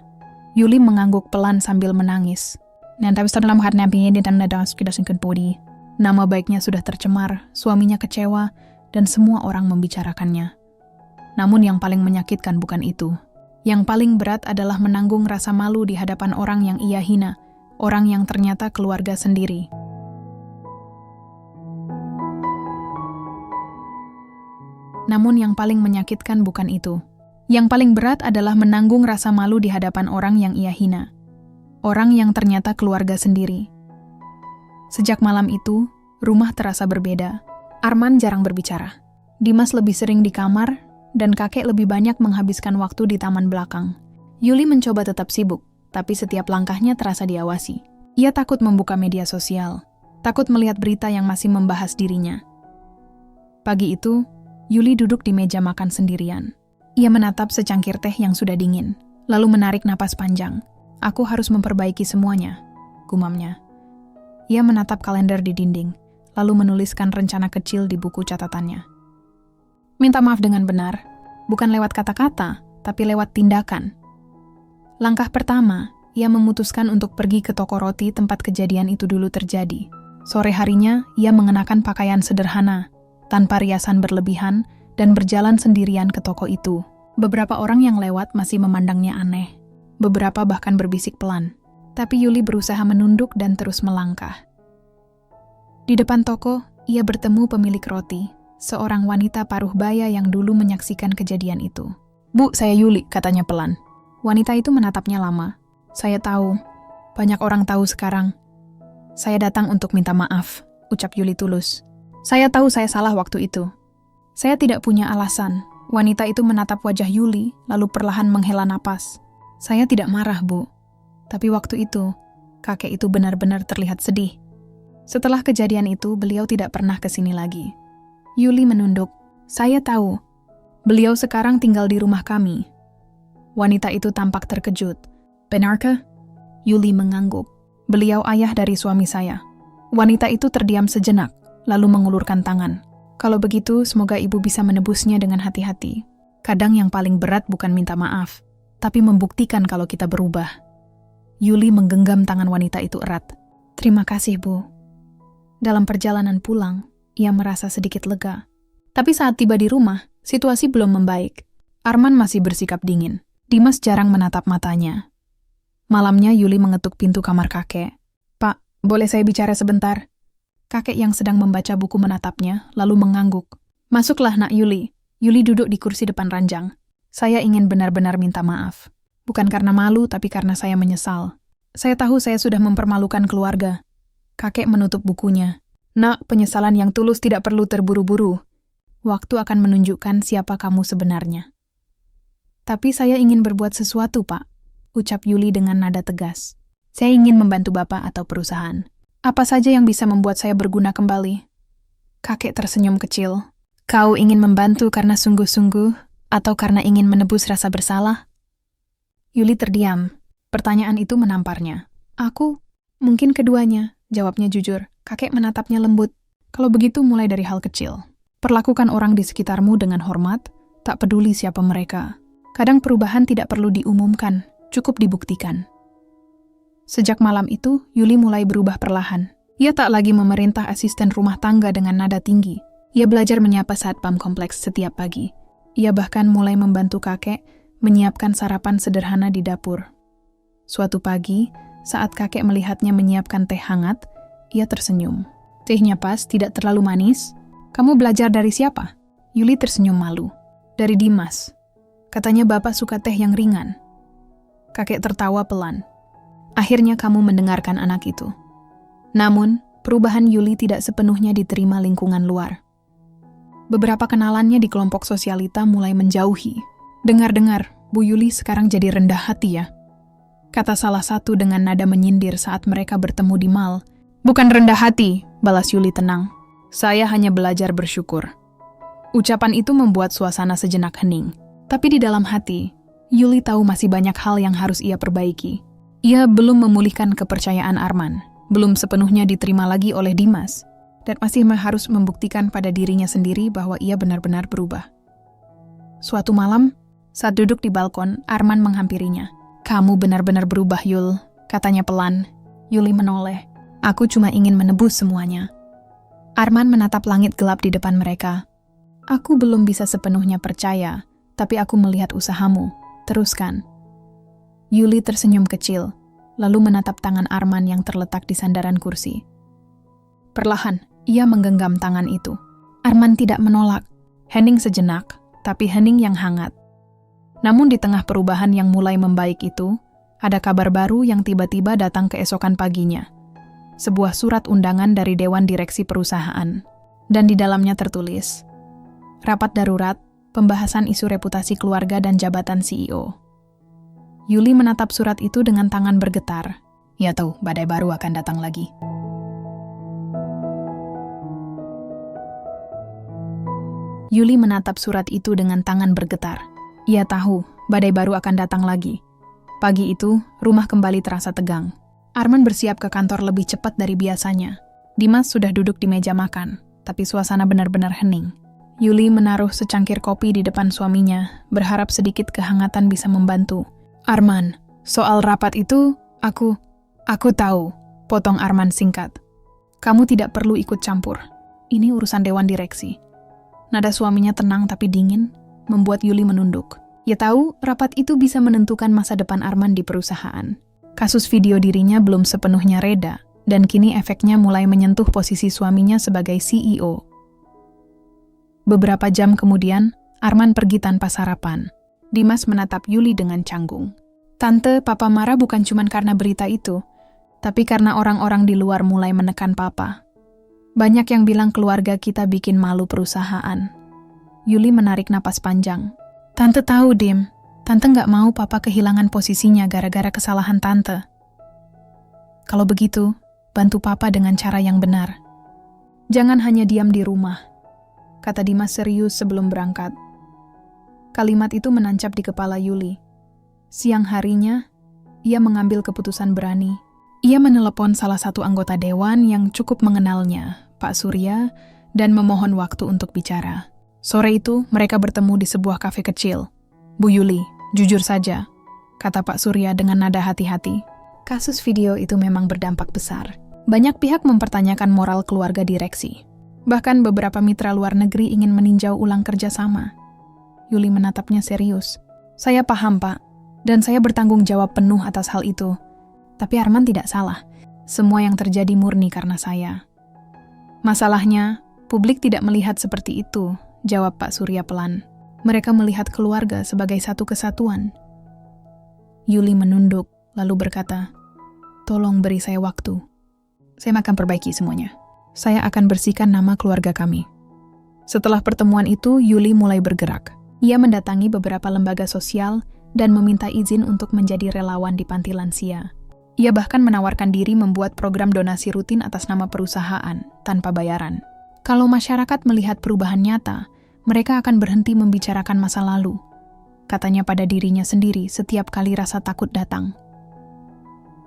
Yuli mengangguk pelan sambil menangis. Nama baiknya sudah tercemar, suaminya kecewa, dan semua orang membicarakannya. Namun yang paling menyakitkan bukan itu. Yang paling berat adalah menanggung rasa malu di hadapan orang yang ia hina, orang yang ternyata keluarga sendiri. Namun yang paling menyakitkan bukan itu. Yang paling berat adalah menanggung rasa malu di hadapan orang yang ia hina. Orang yang ternyata keluarga sendiri. Sejak malam itu, rumah terasa berbeda. Arman jarang berbicara. Dimas lebih sering di kamar, dan kakek lebih banyak menghabiskan waktu di taman belakang. Yuli mencoba tetap sibuk, tapi setiap langkahnya terasa diawasi. Ia takut membuka media sosial, takut melihat berita yang masih membahas dirinya. Pagi itu, Yuli duduk di meja makan sendirian. Ia menatap secangkir teh yang sudah dingin, lalu menarik napas panjang. "Aku harus memperbaiki semuanya," gumamnya. Ia menatap kalender di dinding, lalu menuliskan rencana kecil di buku catatannya. Minta maaf dengan benar, bukan lewat kata-kata, tapi lewat tindakan. Langkah pertama, ia memutuskan untuk pergi ke toko roti tempat kejadian itu dulu terjadi. Sore harinya, ia mengenakan pakaian sederhana, tanpa riasan berlebihan, dan berjalan sendirian ke toko itu. Beberapa orang yang lewat masih memandangnya aneh. Beberapa bahkan berbisik pelan. Tapi Yuli berusaha menunduk dan terus melangkah. Di depan toko, ia bertemu pemilik roti, seorang wanita paruh baya yang dulu menyaksikan kejadian itu. Bu, saya Yuli, katanya pelan. Wanita itu menatapnya lama. Saya tahu, banyak orang tahu sekarang. Saya datang untuk minta maaf, ucap Yuli tulus. Saya tahu saya salah waktu itu. Saya tidak punya alasan. Wanita itu menatap wajah Yuli, lalu perlahan menghela napas. Saya tidak marah, Bu. Tapi waktu itu, kakek itu benar-benar terlihat sedih. Setelah kejadian itu, beliau tidak pernah ke sini lagi. Yuli menunduk. Saya tahu. Beliau sekarang tinggal di rumah kami. Wanita itu tampak terkejut. Benarkah? Yuli mengangguk. Beliau ayah dari suami saya. Wanita itu terdiam sejenak, lalu mengulurkan tangan. Kalau begitu, semoga ibu bisa menebusnya dengan hati-hati. Kadang yang paling berat bukan minta maaf, tapi membuktikan kalau kita berubah. Yuli menggenggam tangan wanita itu erat. Terima kasih, Bu. Dalam perjalanan pulang, ia merasa sedikit lega. Tapi saat tiba di rumah, situasi belum membaik. Arman masih bersikap dingin. Dimas jarang menatap matanya. Malamnya Yuli mengetuk pintu kamar kakek. Pak, boleh saya bicara sebentar? Kakek yang sedang membaca buku menatapnya, lalu mengangguk. Masuklah, Nak Yuli. Yuli duduk di kursi depan ranjang. Saya ingin benar-benar minta maaf. Bukan karena malu, tapi karena saya menyesal. Saya tahu saya sudah mempermalukan keluarga. Kakek menutup bukunya. Nak, penyesalan yang tulus tidak perlu terburu-buru. Waktu akan menunjukkan siapa kamu sebenarnya. Tapi saya ingin berbuat sesuatu, Pak, ucap Yuli dengan nada tegas. Saya ingin membantu Bapak atau perusahaan. Apa saja yang bisa membuat saya berguna kembali? Kakek tersenyum kecil. Kau ingin membantu karena sungguh-sungguh atau karena ingin menebus rasa bersalah? Yuli terdiam. Pertanyaan itu menamparnya. Aku? Mungkin keduanya, jawabnya jujur. Kakek menatapnya lembut. Kalau begitu mulai dari hal kecil. Perlakukan orang di sekitarmu dengan hormat, tak peduli siapa mereka. Kadang perubahan tidak perlu diumumkan, cukup dibuktikan. Sejak malam itu, Yuli mulai berubah perlahan. Ia tak lagi memerintah asisten rumah tangga dengan nada tinggi. Ia belajar menyapa satpam kompleks setiap pagi. Ia bahkan mulai membantu kakek menyiapkan sarapan sederhana di dapur. Suatu pagi, saat kakek melihatnya menyiapkan teh hangat, ia tersenyum. Tehnya pas, tidak terlalu manis. Kamu belajar dari siapa? Yuli tersenyum malu. Dari Dimas. Katanya Bapak suka teh yang ringan. Kakek tertawa pelan. Akhirnya kamu mendengarkan anak itu. Namun, perubahan Yuli tidak sepenuhnya diterima lingkungan luar. Beberapa kenalannya di kelompok sosialita mulai menjauhi. Dengar-dengar, Bu Yuli sekarang jadi rendah hati ya. Kata salah satu dengan nada menyindir saat mereka bertemu di mal. Bukan rendah hati, balas Yuli tenang. Saya hanya belajar bersyukur. Ucapan itu membuat suasana sejenak hening. Tapi di dalam hati, Yuli tahu masih banyak hal yang harus ia perbaiki. Ia belum memulihkan kepercayaan Arman, belum sepenuhnya diterima lagi oleh Dimas, dan masih harus membuktikan pada dirinya sendiri bahwa ia benar-benar berubah. Suatu malam, saat duduk di balkon, Arman menghampirinya. Kamu benar-benar berubah, Yul, katanya pelan. Yuli menoleh. Aku cuma ingin menebus semuanya. Arman menatap langit gelap di depan mereka. Aku belum bisa sepenuhnya percaya, tapi aku melihat usahamu. Teruskan. Yuli tersenyum kecil, lalu menatap tangan Arman yang terletak di sandaran kursi. Perlahan, ia menggenggam tangan itu. Arman tidak menolak. Hening sejenak, tapi hening yang hangat. Namun di tengah perubahan yang mulai membaik itu, ada kabar baru yang tiba-tiba datang keesokan paginya. Sebuah surat undangan dari Dewan Direksi Perusahaan. Dan di dalamnya tertulis, Rapat darurat, pembahasan isu reputasi keluarga dan jabatan CEO. Yuli menatap surat itu dengan tangan bergetar. Ya tahu, badai baru akan datang lagi. Yuli menatap surat itu dengan tangan bergetar. Ia tahu, badai baru akan datang lagi. Pagi itu, rumah kembali terasa tegang. Arman bersiap ke kantor lebih cepat dari biasanya. Dimas sudah duduk di meja makan, tapi suasana benar-benar hening. Yuli menaruh secangkir kopi di depan suaminya, berharap sedikit kehangatan bisa membantu. Arman, soal rapat itu, aku tahu, potong Arman singkat. Kamu tidak perlu ikut campur. Ini urusan dewan direksi. Nada suaminya tenang tapi dingin, membuat Yuli menunduk. Ia tahu rapat itu bisa menentukan masa depan Arman di perusahaan. Kasus video dirinya belum sepenuhnya reda, dan kini efeknya mulai menyentuh posisi suaminya sebagai CEO. Beberapa jam kemudian, Arman pergi tanpa sarapan. Dimas menatap Yuli dengan canggung. Tante, papa marah bukan cuma karena berita itu, tapi karena orang-orang di luar mulai menekan papa. Banyak yang bilang keluarga kita bikin malu perusahaan. Yuli menarik napas panjang. Tante tahu, Dim. Tante nggak mau papa kehilangan posisinya gara-gara kesalahan tante. Kalau begitu, bantu papa dengan cara yang benar. Jangan hanya diam di rumah, kata Dimas serius sebelum berangkat. Kalimat itu menancap di kepala Yuli. Siang harinya, ia mengambil keputusan berani. Ia menelepon salah satu anggota dewan yang cukup mengenalnya, Pak Surya, dan memohon waktu untuk bicara. Sore itu, mereka bertemu di sebuah kafe kecil. Bu Yuli, jujur saja, kata Pak Surya dengan nada hati-hati. Kasus video itu memang berdampak besar. Banyak pihak mempertanyakan moral keluarga direksi. Bahkan beberapa mitra luar negeri ingin meninjau ulang kerjasama. Yuli menatapnya serius. Saya paham, Pak, dan saya bertanggung jawab penuh atas hal itu. Tapi Arman tidak salah. Semua yang terjadi murni karena saya. Masalahnya, publik tidak melihat seperti itu, jawab Pak Surya pelan. Mereka melihat keluarga sebagai satu kesatuan. Yuli menunduk, lalu berkata, tolong beri saya waktu. Saya akan perbaiki semuanya. Saya akan bersihkan nama keluarga kami. Setelah pertemuan itu, Yuli mulai bergerak. Ia mendatangi beberapa lembaga sosial dan meminta izin untuk menjadi relawan di panti lansia. Ia bahkan menawarkan diri membuat program donasi rutin atas nama perusahaan, tanpa bayaran. Kalau masyarakat melihat perubahan nyata, mereka akan berhenti membicarakan masa lalu. Katanya pada dirinya sendiri setiap kali rasa takut datang.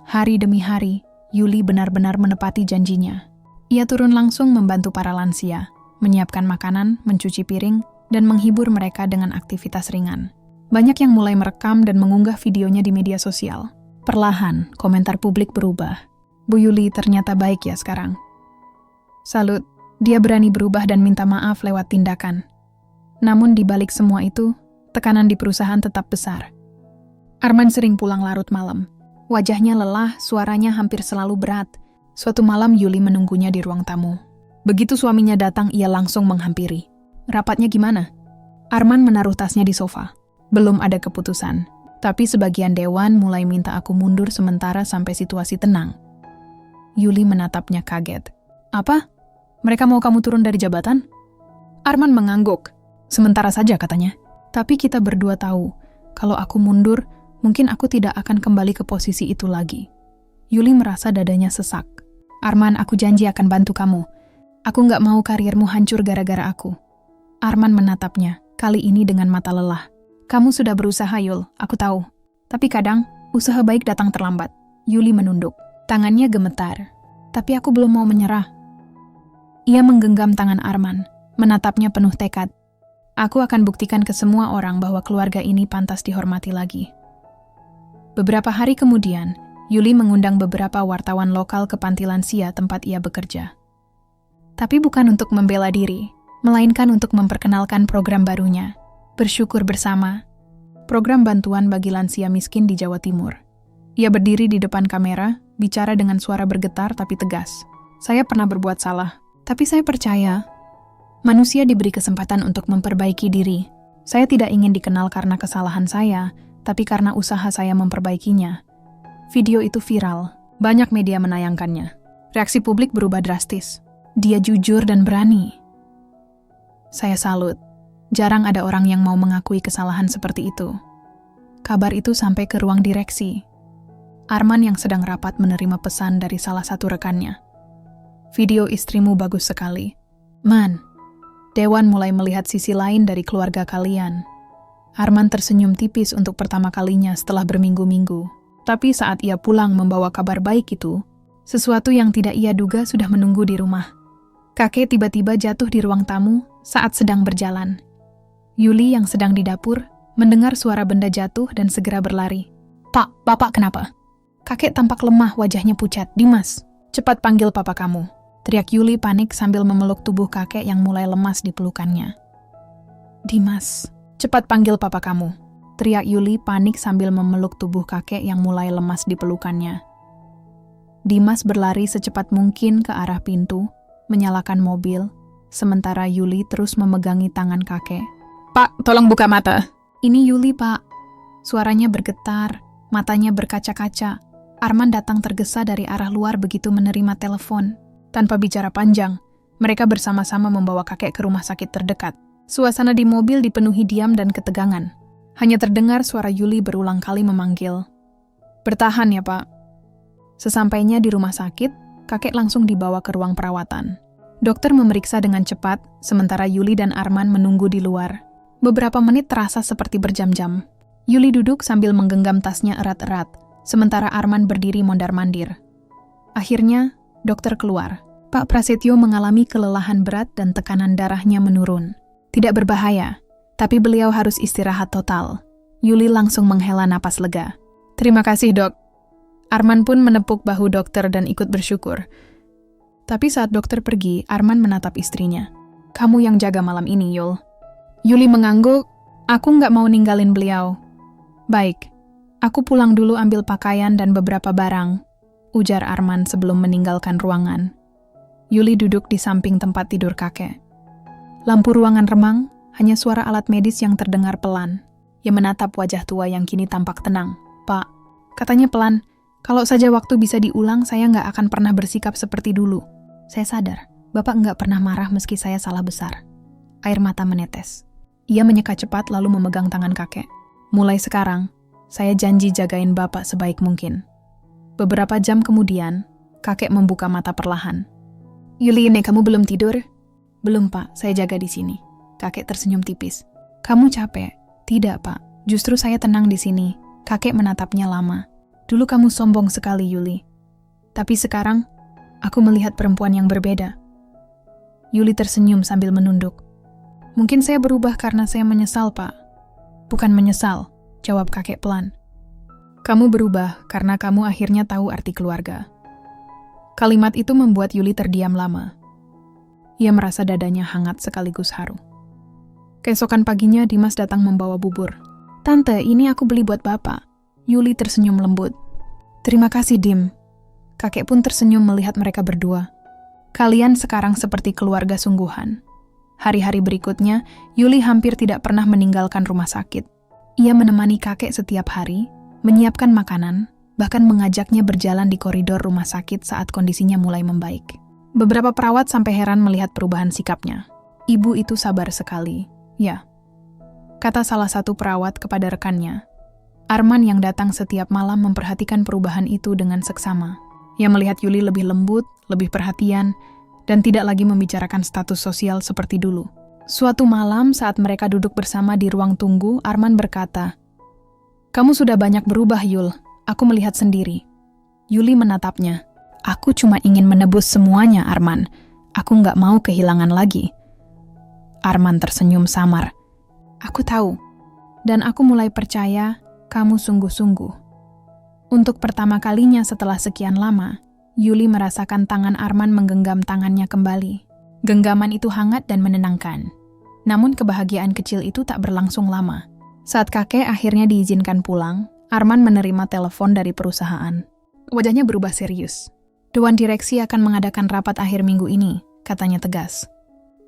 Hari demi hari, Yuli benar-benar menepati janjinya. Ia turun langsung membantu para lansia, menyiapkan makanan, mencuci piring, dan menghibur mereka dengan aktivitas ringan. Banyak yang mulai merekam dan mengunggah videonya di media sosial. Perlahan, komentar publik berubah. Bu Yuli ternyata baik ya sekarang. Salut, dia berani berubah dan minta maaf lewat tindakan. Namun di balik semua itu, tekanan di perusahaan tetap besar. Arman sering pulang larut malam. Wajahnya lelah, suaranya hampir selalu berat. Suatu malam Yuli menunggunya di ruang tamu. Begitu suaminya datang, ia langsung menghampiri. Rapatnya gimana? Arman menaruh tasnya di sofa. Belum ada keputusan. Tapi sebagian dewan mulai minta aku mundur sementara sampai situasi tenang. Yuli menatapnya kaget. Apa? Mereka mau kamu turun dari jabatan? Arman mengangguk. Sementara saja katanya. Tapi kita berdua tahu, kalau aku mundur, mungkin aku tidak akan kembali ke posisi itu lagi. Yuli merasa dadanya sesak. Arman, aku janji akan bantu kamu. Aku nggak mau karirmu hancur gara-gara aku. Arman menatapnya, kali ini dengan mata lelah. Kamu sudah berusaha, Yul, aku tahu. Tapi kadang, usaha baik datang terlambat. Yuli menunduk. Tangannya gemetar. Tapi aku belum mau menyerah. Ia menggenggam tangan Arman, menatapnya penuh tekad. Aku akan buktikan ke semua orang bahwa keluarga ini pantas dihormati lagi. Beberapa hari kemudian, Yuli mengundang beberapa wartawan lokal ke panti lansia tempat ia bekerja. Tapi bukan untuk membela diri, melainkan untuk memperkenalkan program barunya. Bersyukur bersama, program bantuan bagi lansia miskin di Jawa Timur. Ia berdiri di depan kamera, bicara dengan suara bergetar tapi tegas. Saya pernah berbuat salah, tapi saya percaya manusia diberi kesempatan untuk memperbaiki diri. Saya tidak ingin dikenal karena kesalahan saya, tapi karena usaha saya memperbaikinya. Video itu viral, banyak media menayangkannya. Reaksi publik berubah drastis. Dia jujur dan berani. Saya salut. Jarang ada orang yang mau mengakui kesalahan seperti itu. Kabar itu sampai ke ruang direksi. Arman yang sedang rapat menerima pesan dari salah satu rekannya. Video istrimu bagus sekali. Man, Dewan mulai melihat sisi lain dari keluarga kalian. Arman tersenyum tipis untuk pertama kalinya setelah berminggu-minggu. Tapi saat ia pulang membawa kabar baik itu, sesuatu yang tidak ia duga sudah menunggu di rumah. Kakek tiba-tiba jatuh di ruang tamu saat sedang berjalan. Yuli yang sedang di dapur mendengar suara benda jatuh dan segera berlari. Pak, bapak kenapa? Kakek tampak lemah, wajahnya pucat. Dimas, cepat panggil papa kamu. Teriak Yuli panik sambil memeluk tubuh kakek yang mulai lemas di pelukannya. Dimas, cepat panggil papa kamu. Teriak Yuli panik sambil memeluk tubuh kakek yang mulai lemas di pelukannya. Dimas berlari secepat mungkin ke arah pintu, menyalakan mobil, sementara Yuli terus memegangi tangan kakek. Pak, tolong buka mata. Ini Yuli, Pak. Suaranya bergetar, matanya berkaca-kaca. Arman datang tergesa dari arah luar begitu menerima telepon. Tanpa bicara panjang, mereka bersama-sama membawa kakek ke rumah sakit terdekat. Suasana di mobil dipenuhi diam dan ketegangan. Hanya terdengar suara Yuli berulang kali memanggil. "Bertahan ya, Pak." Sesampainya di rumah sakit, kakek langsung dibawa ke ruang perawatan. Dokter memeriksa dengan cepat, sementara Yuli dan Arman menunggu di luar. Beberapa menit terasa seperti berjam-jam. Yuli duduk sambil menggenggam tasnya erat-erat, sementara Arman berdiri mondar-mandir. Akhirnya, dokter keluar. Pak Prasetyo mengalami kelelahan berat dan tekanan darahnya menurun. Tidak berbahaya, tapi beliau harus istirahat total. Yuli langsung menghela napas lega. "Terima kasih, Dok." Arman pun menepuk bahu dokter dan ikut bersyukur. Tapi saat dokter pergi, Arman menatap istrinya. "Kamu yang jaga malam ini, Yul." Yuli mengangguk. "Aku nggak mau ninggalin beliau." "Baik, aku pulang dulu ambil pakaian dan beberapa barang," ujar Arman sebelum meninggalkan ruangan. Yuli duduk di samping tempat tidur kakek. Lampu ruangan remang, hanya suara alat medis yang terdengar pelan. Ia menatap wajah tua yang kini tampak tenang. "Pak," katanya pelan, "kalau saja waktu bisa diulang, saya nggak akan pernah bersikap seperti dulu. Saya sadar, Bapak nggak pernah marah meski saya salah besar." Air mata menetes. Ia menyeka cepat lalu memegang tangan kakek. "Mulai sekarang, saya janji jagain Bapak sebaik mungkin." Beberapa jam kemudian, kakek membuka mata perlahan. "Yuli, ini kamu belum tidur?" "Belum, Pak, saya jaga di sini." Kakek tersenyum tipis. "Kamu capek?" "Tidak, Pak. Justru saya tenang di sini." Kakek menatapnya lama. "Dulu kamu sombong sekali, Yuli. Tapi sekarang, aku melihat perempuan yang berbeda." Yuli tersenyum sambil menunduk. "Mungkin saya berubah karena saya menyesal, Pak." "Bukan menyesal," jawab kakek pelan. "Kamu berubah karena kamu akhirnya tahu arti keluarga." Kalimat itu membuat Yuli terdiam lama. Ia merasa dadanya hangat sekaligus haru. Keesokan paginya, Dimas datang membawa bubur. "Tante, ini aku beli buat Bapak." Yuli tersenyum lembut. "Terima kasih, Dim." Kakek pun tersenyum melihat mereka berdua. Kalian sekarang seperti keluarga sungguhan. Hari-hari berikutnya, Yuli hampir tidak pernah meninggalkan rumah sakit. Ia menemani kakek setiap hari, menyiapkan makanan, bahkan mengajaknya berjalan di koridor rumah sakit saat kondisinya mulai membaik. Beberapa perawat sampai heran melihat perubahan sikapnya. "Ibu itu sabar sekali." "Ya," kata salah satu perawat kepada rekannya. Arman yang datang setiap malam memperhatikan perubahan itu dengan seksama. Ia melihat Yuli lebih lembut, lebih perhatian, dan tidak lagi membicarakan status sosial seperti dulu. Suatu malam saat mereka duduk bersama di ruang tunggu, Arman berkata, "Kamu sudah banyak berubah, Yul. Aku melihat sendiri." Yuli menatapnya. "Aku cuma ingin menebus semuanya, Arman. Aku nggak mau kehilangan lagi." Arman tersenyum samar. "Aku tahu. Dan aku mulai percaya kamu sungguh-sungguh." Untuk pertama kalinya setelah sekian lama, Yuli merasakan tangan Arman menggenggam tangannya kembali. Genggaman itu hangat dan menenangkan. Namun kebahagiaan kecil itu tak berlangsung lama. Saat kakek akhirnya diizinkan pulang, Arman menerima telepon dari perusahaan. Wajahnya berubah serius. "Dewan direksi akan mengadakan rapat akhir minggu ini," katanya tegas.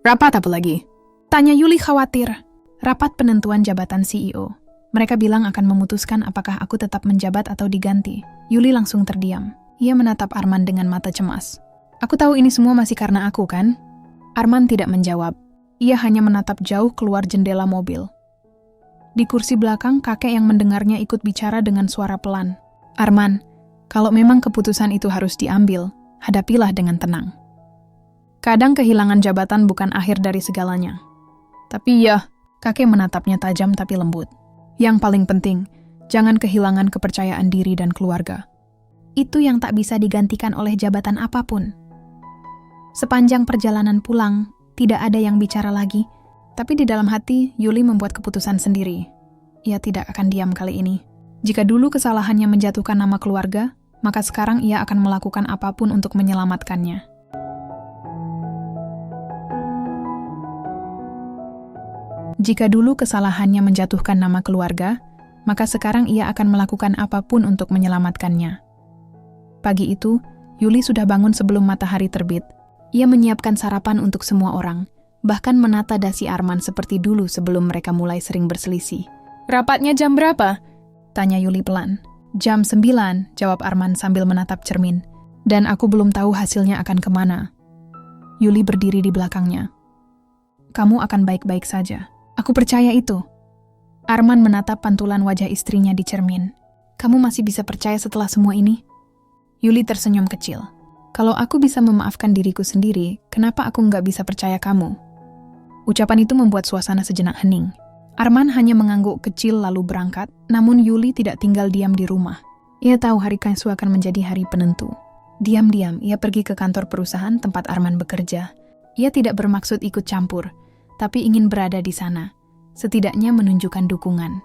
"Rapat apa lagi?" tanya Yuli khawatir. "Rapat penentuan jabatan CEO. Mereka bilang akan memutuskan apakah aku tetap menjabat atau diganti." Yuli langsung terdiam. Ia menatap Arman dengan mata cemas. "Aku tahu ini semua masih karena aku, kan?" Arman tidak menjawab. Ia hanya menatap jauh keluar jendela mobil. Di kursi belakang, kakek yang mendengarnya ikut bicara dengan suara pelan. "Arman, kalau memang keputusan itu harus diambil, hadapilah dengan tenang. Kadang kehilangan jabatan bukan akhir dari segalanya." "Tapi ya," kakek menatapnya tajam tapi lembut. "Yang paling penting, jangan kehilangan kepercayaan diri dan keluarga. Itu yang tak bisa digantikan oleh jabatan apapun." Sepanjang perjalanan pulang, tidak ada yang bicara lagi. Tapi di dalam hati, Yuli membuat keputusan sendiri. Ia tidak akan diam kali ini. Jika dulu kesalahannya menjatuhkan nama keluarga, maka sekarang ia akan melakukan apapun untuk menyelamatkannya. Jika dulu kesalahannya menjatuhkan nama keluarga, maka sekarang ia akan melakukan apapun untuk menyelamatkannya. Pagi itu, Yuli sudah bangun sebelum matahari terbit. Ia menyiapkan sarapan untuk semua orang, bahkan menata dasi Arman seperti dulu sebelum mereka mulai sering berselisih. Rapatnya jam berapa? Tanya Yuli pelan. Jam 9, jawab Arman sambil menatap cermin. Dan aku belum tahu hasilnya akan kemana. Yuli berdiri di belakangnya. Kamu akan baik-baik saja. Aku percaya itu. Arman menatap pantulan wajah istrinya di cermin. Kamu masih bisa percaya setelah semua ini? Yuli tersenyum kecil. Kalau aku bisa memaafkan diriku sendiri, kenapa aku nggak bisa percaya kamu? Ucapan itu membuat suasana sejenak hening. Arman hanya mengangguk kecil lalu berangkat, namun Yuli tidak tinggal diam di rumah. Ia tahu hari Kaisu akan menjadi hari penentu. Diam-diam, ia pergi ke kantor perusahaan tempat Arman bekerja. Ia tidak bermaksud ikut campur, tapi ingin berada di sana, setidaknya menunjukkan dukungan.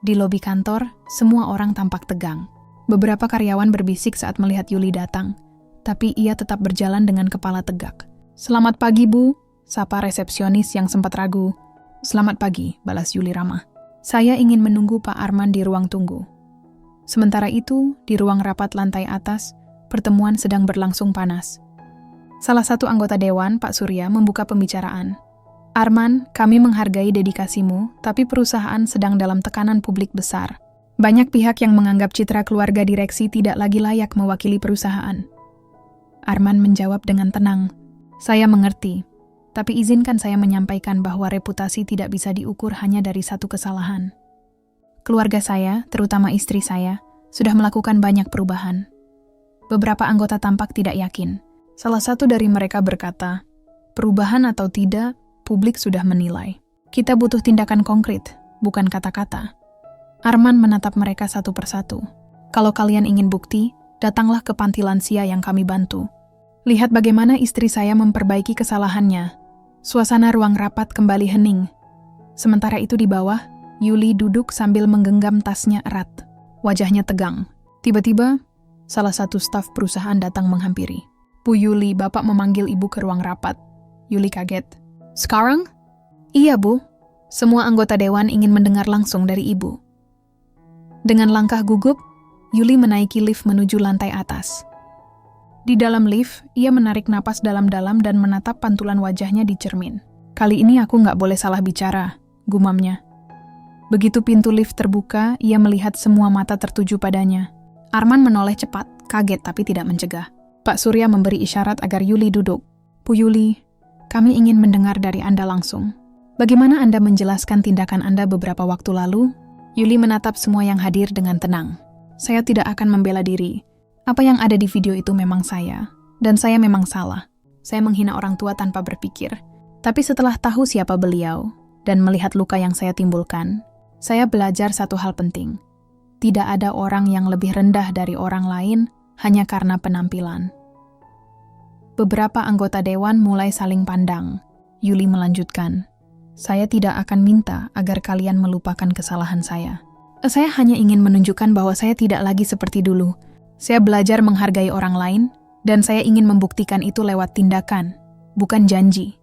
Di lobi kantor, semua orang tampak tegang. Beberapa karyawan berbisik saat melihat Yuli datang, tapi ia tetap berjalan dengan kepala tegak. Selamat pagi, Bu, sapa resepsionis yang sempat ragu. Selamat pagi, balas Yuli ramah. Saya ingin menunggu Pak Arman di ruang tunggu. Sementara itu, di ruang rapat lantai atas, pertemuan sedang berlangsung panas. Salah satu anggota dewan, Pak Surya, membuka pembicaraan. Arman, kami menghargai dedikasimu, tapi perusahaan sedang dalam tekanan publik besar. Banyak pihak yang menganggap citra keluarga direksi tidak lagi layak mewakili perusahaan. Arman menjawab dengan tenang. Saya mengerti, tapi izinkan saya menyampaikan bahwa reputasi tidak bisa diukur hanya dari satu kesalahan. Keluarga saya, terutama istri saya, sudah melakukan banyak perubahan. Beberapa anggota tampak tidak yakin. Salah satu dari mereka berkata, perubahan atau tidak, publik sudah menilai. Kita butuh tindakan konkret, bukan kata-kata. Arman menatap mereka satu persatu. Kalau kalian ingin bukti, datanglah ke panti lansia yang kami bantu. Lihat bagaimana istri saya memperbaiki kesalahannya. Suasana ruang rapat kembali hening. Sementara itu di bawah, Yuli duduk sambil menggenggam tasnya erat. Wajahnya tegang. Tiba-tiba, salah satu staf perusahaan datang menghampiri. Bu Yuli, Bapak memanggil Ibu ke ruang rapat. Yuli kaget. Sekarang? Iya, Bu. Semua anggota dewan ingin mendengar langsung dari Ibu. Dengan langkah gugup, Yuli menaiki lift menuju lantai atas. Di dalam lift, ia menarik napas dalam-dalam dan menatap pantulan wajahnya di cermin. Kali ini aku nggak boleh salah bicara, gumamnya. Begitu pintu lift terbuka, ia melihat semua mata tertuju padanya. Arman menoleh cepat, kaget tapi tidak mencegah. Pak Surya memberi isyarat agar Yuli duduk. Bu Yuli, kami ingin mendengar dari Anda langsung. Bagaimana Anda menjelaskan tindakan Anda beberapa waktu lalu? Yuli menatap semua yang hadir dengan tenang. Saya tidak akan membela diri. Apa yang ada di video itu memang saya. Dan saya memang salah. Saya menghina orang tua tanpa berpikir. Tapi setelah tahu siapa beliau, dan melihat luka yang saya timbulkan, saya belajar satu hal penting. Tidak ada orang yang lebih rendah dari orang lain hanya karena penampilan. Beberapa anggota dewan mulai saling pandang. Yuli melanjutkan. Saya tidak akan minta agar kalian melupakan kesalahan saya. Saya hanya ingin menunjukkan bahwa saya tidak lagi seperti dulu. Saya belajar menghargai orang lain, dan saya ingin membuktikan itu lewat tindakan, bukan janji.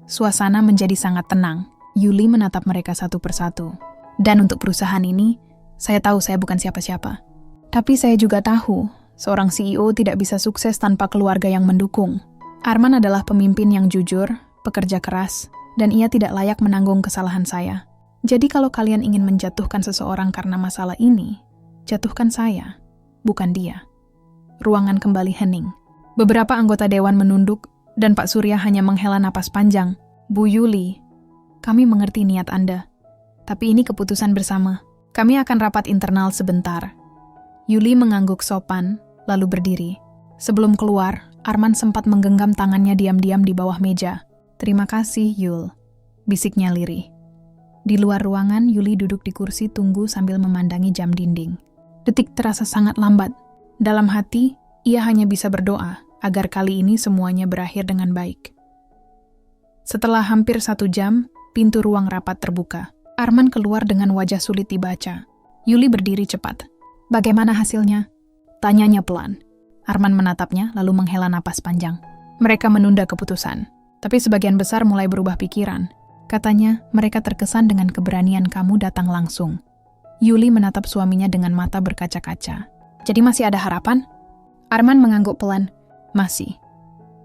Suasana menjadi sangat tenang. Yuli menatap mereka satu persatu. Dan untuk perusahaan ini, saya tahu saya bukan siapa-siapa. Tapi saya juga tahu, seorang CEO tidak bisa sukses tanpa keluarga yang mendukung. Arman adalah pemimpin yang jujur, pekerja keras, dan ia tidak layak menanggung kesalahan saya. Jadi kalau kalian ingin menjatuhkan seseorang karena masalah ini, jatuhkan saya. Bukan dia. Ruangan kembali hening. Beberapa anggota dewan menunduk, dan Pak Surya hanya menghela napas panjang. Bu Yuli, kami mengerti niat Anda. Tapi ini keputusan bersama. Kami akan rapat internal sebentar. Yuli mengangguk sopan, lalu berdiri. Sebelum keluar, Arman sempat menggenggam tangannya diam-diam di bawah meja. Terima kasih, Yul, bisiknya lirih. Di luar ruangan, Yuli duduk di kursi tunggu sambil memandangi jam dinding. Detik terasa sangat lambat. Dalam hati, ia hanya bisa berdoa agar kali ini semuanya berakhir dengan baik. Setelah hampir 1 jam, pintu ruang rapat terbuka. Arman keluar dengan wajah sulit dibaca. Yuli berdiri cepat. Bagaimana hasilnya? Tanyanya pelan. Arman menatapnya lalu menghela napas panjang. Mereka menunda keputusan, tapi sebagian besar mulai berubah pikiran. Katanya, mereka terkesan dengan keberanian kamu datang langsung. Yuli menatap suaminya dengan mata berkaca-kaca. Jadi masih ada harapan? Arman mengangguk pelan. Masih.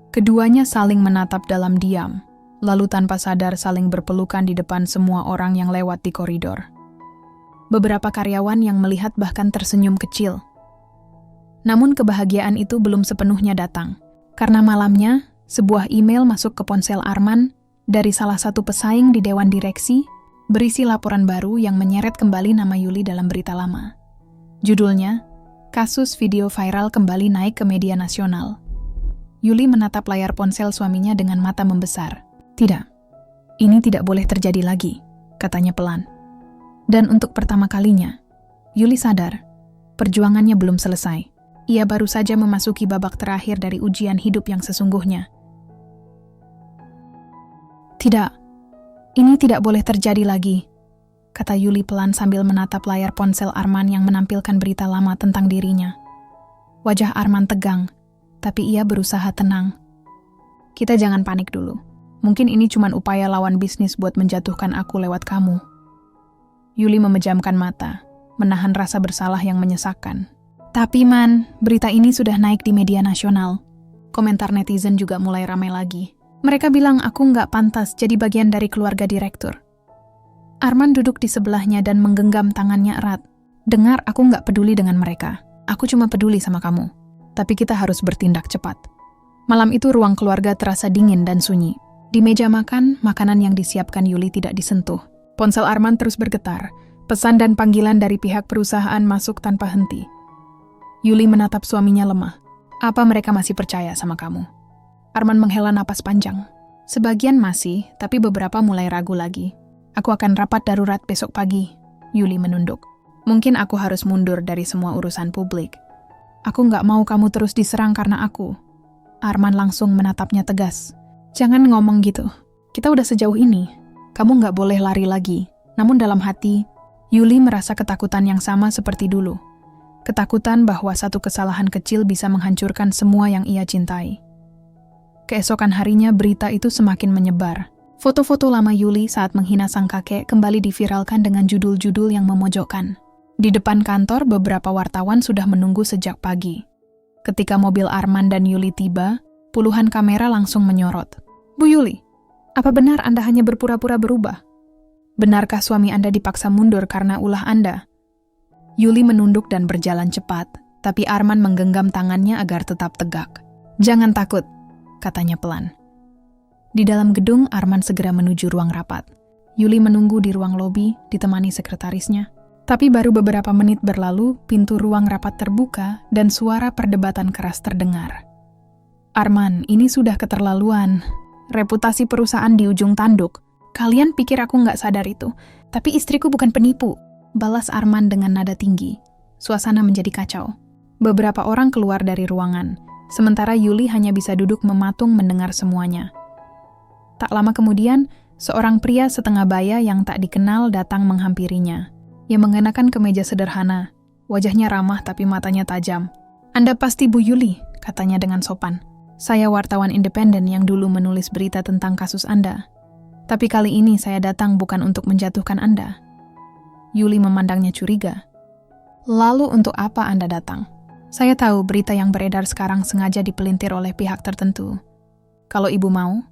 Keduanya saling menatap dalam diam, lalu tanpa sadar saling berpelukan di depan semua orang yang lewat di koridor. Beberapa karyawan yang melihat bahkan tersenyum kecil. Namun kebahagiaan itu belum sepenuhnya datang. Karena malamnya, sebuah email masuk ke ponsel Arman dari salah satu pesaing di Dewan Direksi, berisi laporan baru yang menyeret kembali nama Yuli dalam berita lama. Judulnya, Kasus Video Viral Kembali Naik ke Media Nasional. Yuli menatap layar ponsel suaminya dengan mata membesar. "Tidak, ini tidak boleh terjadi lagi," katanya pelan. Dan untuk pertama kalinya, Yuli sadar, perjuangannya belum selesai. Ia baru saja memasuki babak terakhir dari ujian hidup yang sesungguhnya. "Tidak, ini tidak boleh terjadi lagi," kata Yuli pelan sambil menatap layar ponsel Arman yang menampilkan berita lama tentang dirinya. Wajah Arman tegang, tapi ia berusaha tenang. "Kita jangan panik dulu. Mungkin ini cuma upaya lawan bisnis buat menjatuhkan aku lewat kamu." Yuli memejamkan mata, menahan rasa bersalah yang menyesakkan. "Tapi Man, berita ini sudah naik di media nasional." Komentar netizen juga mulai ramai lagi. Mereka bilang aku nggak pantas jadi bagian dari keluarga direktur. Arman duduk di sebelahnya dan menggenggam tangannya erat. "Dengar, aku nggak peduli dengan mereka. Aku cuma peduli sama kamu. Tapi kita harus bertindak cepat." Malam itu ruang keluarga terasa dingin dan sunyi. Di meja makan, makanan yang disiapkan Yuli tidak disentuh. Ponsel Arman terus bergetar. Pesan dan panggilan dari pihak perusahaan masuk tanpa henti. Yuli menatap suaminya lemah. "Apa mereka masih percaya sama kamu?" Arman menghela napas panjang. "Sebagian masih, tapi beberapa mulai ragu lagi. Aku akan rapat darurat besok pagi." Yuli menunduk. "Mungkin aku harus mundur dari semua urusan publik. Aku nggak mau kamu terus diserang karena aku." Arman langsung menatapnya tegas. "Jangan ngomong gitu. Kita udah sejauh ini. Kamu nggak boleh lari lagi." Namun dalam hati, Yuli merasa ketakutan yang sama seperti dulu. Ketakutan bahwa satu kesalahan kecil bisa menghancurkan semua yang ia cintai. Keesokan harinya berita itu semakin menyebar. Foto-foto lama Yuli saat menghina sang kakek kembali diviralkan dengan judul-judul yang memojokkan. Di depan kantor, beberapa wartawan sudah menunggu sejak pagi. Ketika mobil Arman dan Yuli tiba, puluhan kamera langsung menyorot. "Bu Yuli, apa benar Anda hanya berpura-pura berubah? Benarkah suami Anda dipaksa mundur karena ulah Anda?" Yuli menunduk dan berjalan cepat, tapi Arman menggenggam tangannya agar tetap tegak. "Jangan takut," katanya pelan. Di dalam gedung, Arman segera menuju ruang rapat. Yuli menunggu di ruang lobi, ditemani sekretarisnya. Tapi baru beberapa menit berlalu, pintu ruang rapat terbuka dan suara perdebatan keras terdengar. "Arman, ini sudah keterlaluan. Reputasi perusahaan di ujung tanduk. Kalian pikir aku nggak sadar itu, tapi istriku bukan penipu," balas Arman dengan nada tinggi. Suasana menjadi kacau. Beberapa orang keluar dari ruangan, sementara Yuli hanya bisa duduk mematung mendengar semuanya. Tak lama kemudian, seorang pria setengah baya yang tak dikenal datang menghampirinya. Ia mengenakan kemeja sederhana, wajahnya ramah tapi matanya tajam. "Anda pasti Bu Yuli," katanya dengan sopan. "Saya wartawan independen yang dulu menulis berita tentang kasus Anda. Tapi kali ini saya datang bukan untuk menjatuhkan Anda." Yuli memandangnya curiga. "Lalu untuk apa Anda datang?" "Saya tahu berita yang beredar sekarang sengaja dipelintir oleh pihak tertentu. Kalau Ibu mau,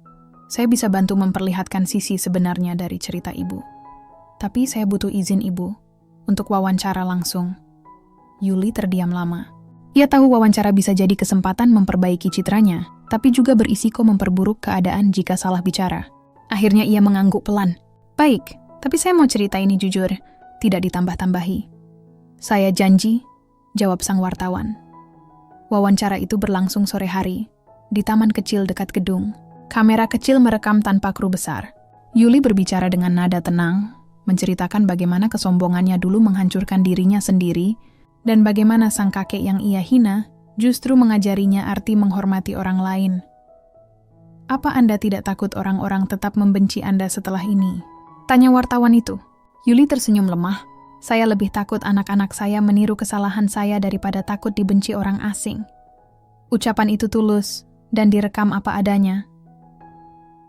saya bisa bantu memperlihatkan sisi sebenarnya dari cerita Ibu. Tapi saya butuh izin Ibu untuk wawancara langsung." Yuli terdiam lama. Ia tahu wawancara bisa jadi kesempatan memperbaiki citranya, tapi juga berisiko memperburuk keadaan jika salah bicara. Akhirnya ia mengangguk pelan. "Baik, tapi saya mau cerita ini jujur, tidak ditambah-tambahi." "Saya janji," jawab sang wartawan. Wawancara itu berlangsung sore hari, di taman kecil dekat gedung. Kamera kecil merekam tanpa kru besar. Yuli berbicara dengan nada tenang, menceritakan bagaimana kesombongannya dulu menghancurkan dirinya sendiri, dan bagaimana sang kakek yang ia hina justru mengajarinya arti menghormati orang lain. "Apa Anda tidak takut orang-orang tetap membenci Anda setelah ini?" tanya wartawan itu. Yuli tersenyum lemah. "Saya lebih takut anak-anak saya meniru kesalahan saya daripada takut dibenci orang asing." Ucapan itu tulus dan direkam apa adanya.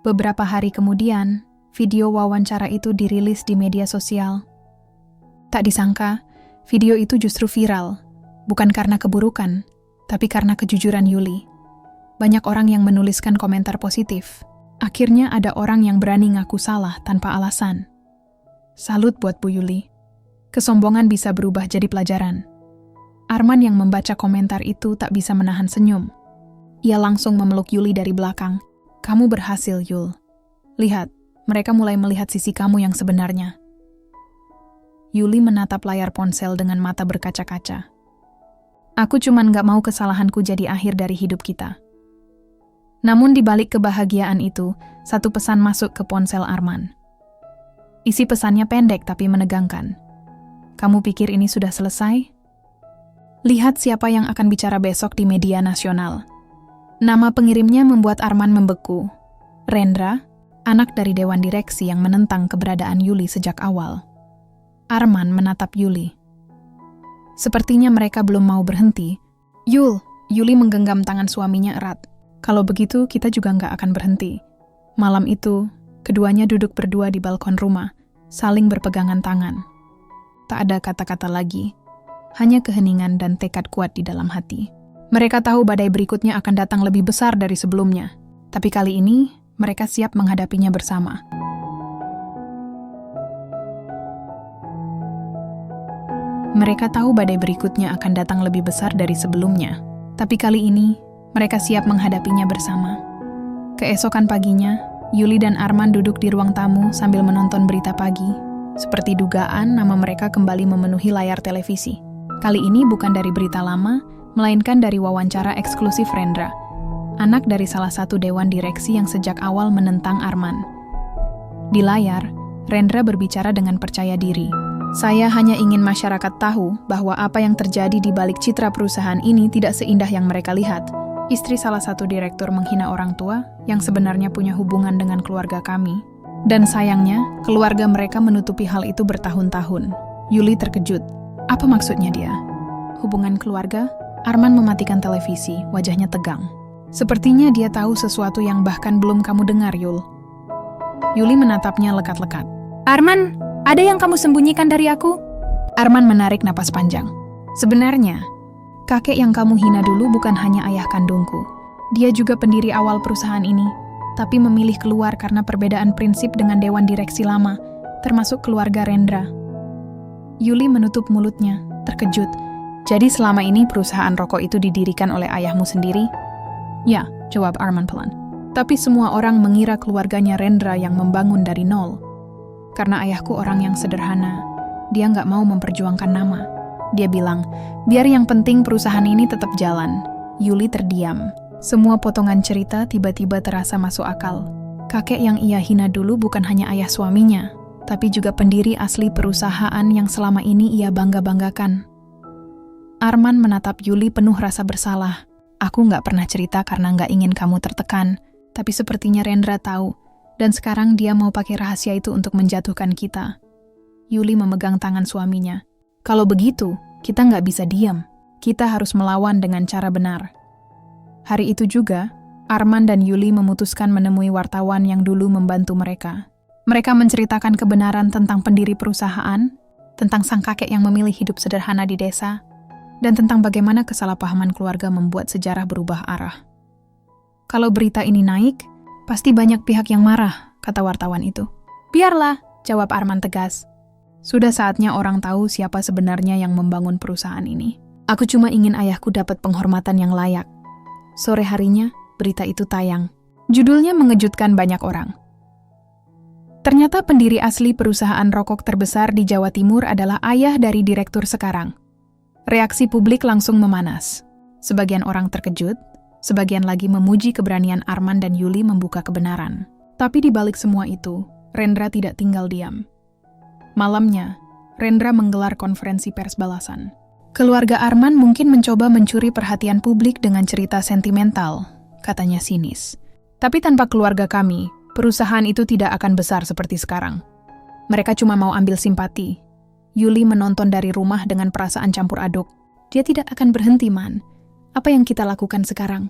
Beberapa hari kemudian, video wawancara itu dirilis di media sosial. Tak disangka, video itu justru viral, bukan karena keburukan, tapi karena kejujuran Yuli. Banyak orang yang menuliskan komentar positif. Akhirnya ada orang yang berani ngaku salah tanpa alasan. Salut buat Bu Yuli. Kesombongan bisa berubah jadi pelajaran. Arman yang membaca komentar itu tak bisa menahan senyum. Ia langsung memeluk Yuli dari belakang. Kamu berhasil, Yul. Lihat, mereka mulai melihat sisi kamu yang sebenarnya. Yuli menatap layar ponsel dengan mata berkaca-kaca. Aku cuman gak mau kesalahanku jadi akhir dari hidup kita. Namun di balik kebahagiaan itu, satu pesan masuk ke ponsel Arman. Isi pesannya pendek tapi menegangkan. Kamu pikir ini sudah selesai? Lihat siapa yang akan bicara besok di media nasional. Nama pengirimnya membuat Arman membeku. Rendra, anak dari Dewan Direksi yang menentang keberadaan Yuli sejak awal. Arman menatap Yuli. Sepertinya mereka belum mau berhenti. Yuli menggenggam tangan suaminya erat. Kalau begitu, kita juga nggak akan berhenti. Malam itu, keduanya duduk berdua di balkon rumah, saling berpegangan tangan. Tak ada kata-kata lagi, hanya keheningan dan tekad kuat di dalam hati. Mereka tahu badai berikutnya akan datang lebih besar dari sebelumnya, tapi kali ini mereka siap menghadapinya bersama. Mereka tahu badai berikutnya akan datang lebih besar dari sebelumnya, tapi kali ini mereka siap menghadapinya bersama. Keesokan paginya, Yuli dan Arman duduk di ruang tamu sambil menonton berita pagi. Seperti dugaan, nama mereka kembali memenuhi layar televisi. Kali ini bukan dari berita lama, melainkan dari wawancara eksklusif Rendra, anak dari salah satu dewan direksi yang sejak awal menentang Arman. Di layar, Rendra berbicara dengan percaya diri. Saya hanya ingin masyarakat tahu bahwa apa yang terjadi di balik citra perusahaan ini tidak seindah yang mereka lihat. Istri salah satu direktur menghina orang tua yang sebenarnya punya hubungan dengan keluarga kami. Dan sayangnya, keluarga mereka menutupi hal itu bertahun-tahun. Yuli terkejut. Apa maksudnya dia? Hubungan keluarga? Arman mematikan televisi, wajahnya tegang. Sepertinya dia tahu sesuatu yang bahkan belum kamu dengar, Yul. Yuli menatapnya lekat-lekat. Arman, ada yang kamu sembunyikan dari aku? Arman menarik napas panjang. Sebenarnya, kakek yang kamu hina dulu bukan hanya ayah kandungku. Dia juga pendiri awal perusahaan ini, tapi memilih keluar karena perbedaan prinsip dengan dewan direksi lama, termasuk keluarga Rendra. Yuli menutup mulutnya, terkejut. Jadi selama ini perusahaan rokok itu didirikan oleh ayahmu sendiri? Ya, jawab Arman pelan. Tapi semua orang mengira keluarganya Rendra yang membangun dari nol. Karena ayahku orang yang sederhana, dia nggak mau memperjuangkan nama. Dia bilang, biar yang penting perusahaan ini tetap jalan. Yuli terdiam. Semua potongan cerita tiba-tiba terasa masuk akal. Kakek yang ia hina dulu bukan hanya ayah suaminya, tapi juga pendiri asli perusahaan yang selama ini ia bangga-banggakan. Arman menatap Yuli penuh rasa bersalah. Aku nggak pernah cerita karena nggak ingin kamu tertekan, tapi sepertinya Rendra tahu, dan sekarang dia mau pakai rahasia itu untuk menjatuhkan kita. Yuli memegang tangan suaminya. Kalau begitu, kita nggak bisa diam. Kita harus melawan dengan cara benar. Hari itu juga, Arman dan Yuli memutuskan menemui wartawan yang dulu membantu mereka. Mereka menceritakan kebenaran tentang pendiri perusahaan, tentang sang kakek yang memilih hidup sederhana di desa, dan tentang bagaimana kesalahpahaman keluarga membuat sejarah berubah arah. Kalau berita ini naik, pasti banyak pihak yang marah, kata wartawan itu. Biarlah, jawab Arman tegas. Sudah saatnya orang tahu siapa sebenarnya yang membangun perusahaan ini. Aku cuma ingin ayahku dapat penghormatan yang layak. Sore harinya, berita itu tayang. Judulnya mengejutkan banyak orang. Ternyata pendiri asli perusahaan rokok terbesar di Jawa Timur adalah ayah dari direktur sekarang. Reaksi publik langsung memanas. Sebagian orang terkejut, sebagian lagi memuji keberanian Arman dan Yuli membuka kebenaran. Tapi di balik semua itu, Rendra tidak tinggal diam. Malamnya, Rendra menggelar konferensi pers balasan. Keluarga Arman mungkin mencoba mencuri perhatian publik dengan cerita sentimental, katanya sinis. Tapi tanpa keluarga kami, perusahaan itu tidak akan besar seperti sekarang. Mereka cuma mau ambil simpati. Yuli menonton dari rumah dengan perasaan campur aduk. Dia tidak akan berhenti, Man. Apa yang kita lakukan sekarang?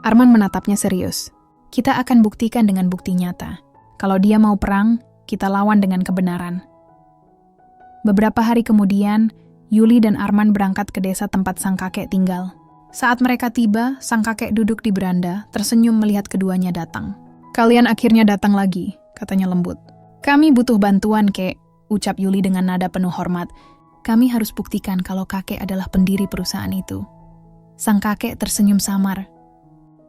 Arman menatapnya serius. Kita akan buktikan dengan bukti nyata. Kalau dia mau perang, kita lawan dengan kebenaran. Beberapa hari kemudian, Yuli dan Arman berangkat ke desa tempat sang kakek tinggal. Saat mereka tiba, sang kakek duduk di beranda, tersenyum melihat keduanya datang. Kalian akhirnya datang lagi, katanya lembut. Kami butuh bantuan, Kek. ucap Yuli dengan nada penuh hormat. Kami harus buktikan kalau kakek adalah pendiri perusahaan itu. Sang kakek tersenyum samar.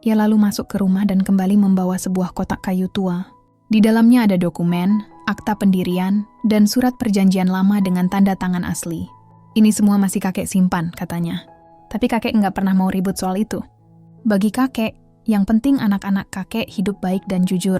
Ia lalu masuk ke rumah dan kembali membawa sebuah kotak kayu tua. Di dalamnya ada dokumen, akta pendirian, dan surat perjanjian lama dengan tanda tangan asli. Ini semua masih kakek simpan, katanya. Tapi kakek nggak pernah mau ribut soal itu. Bagi kakek, yang penting anak-anak kakek hidup baik dan jujur.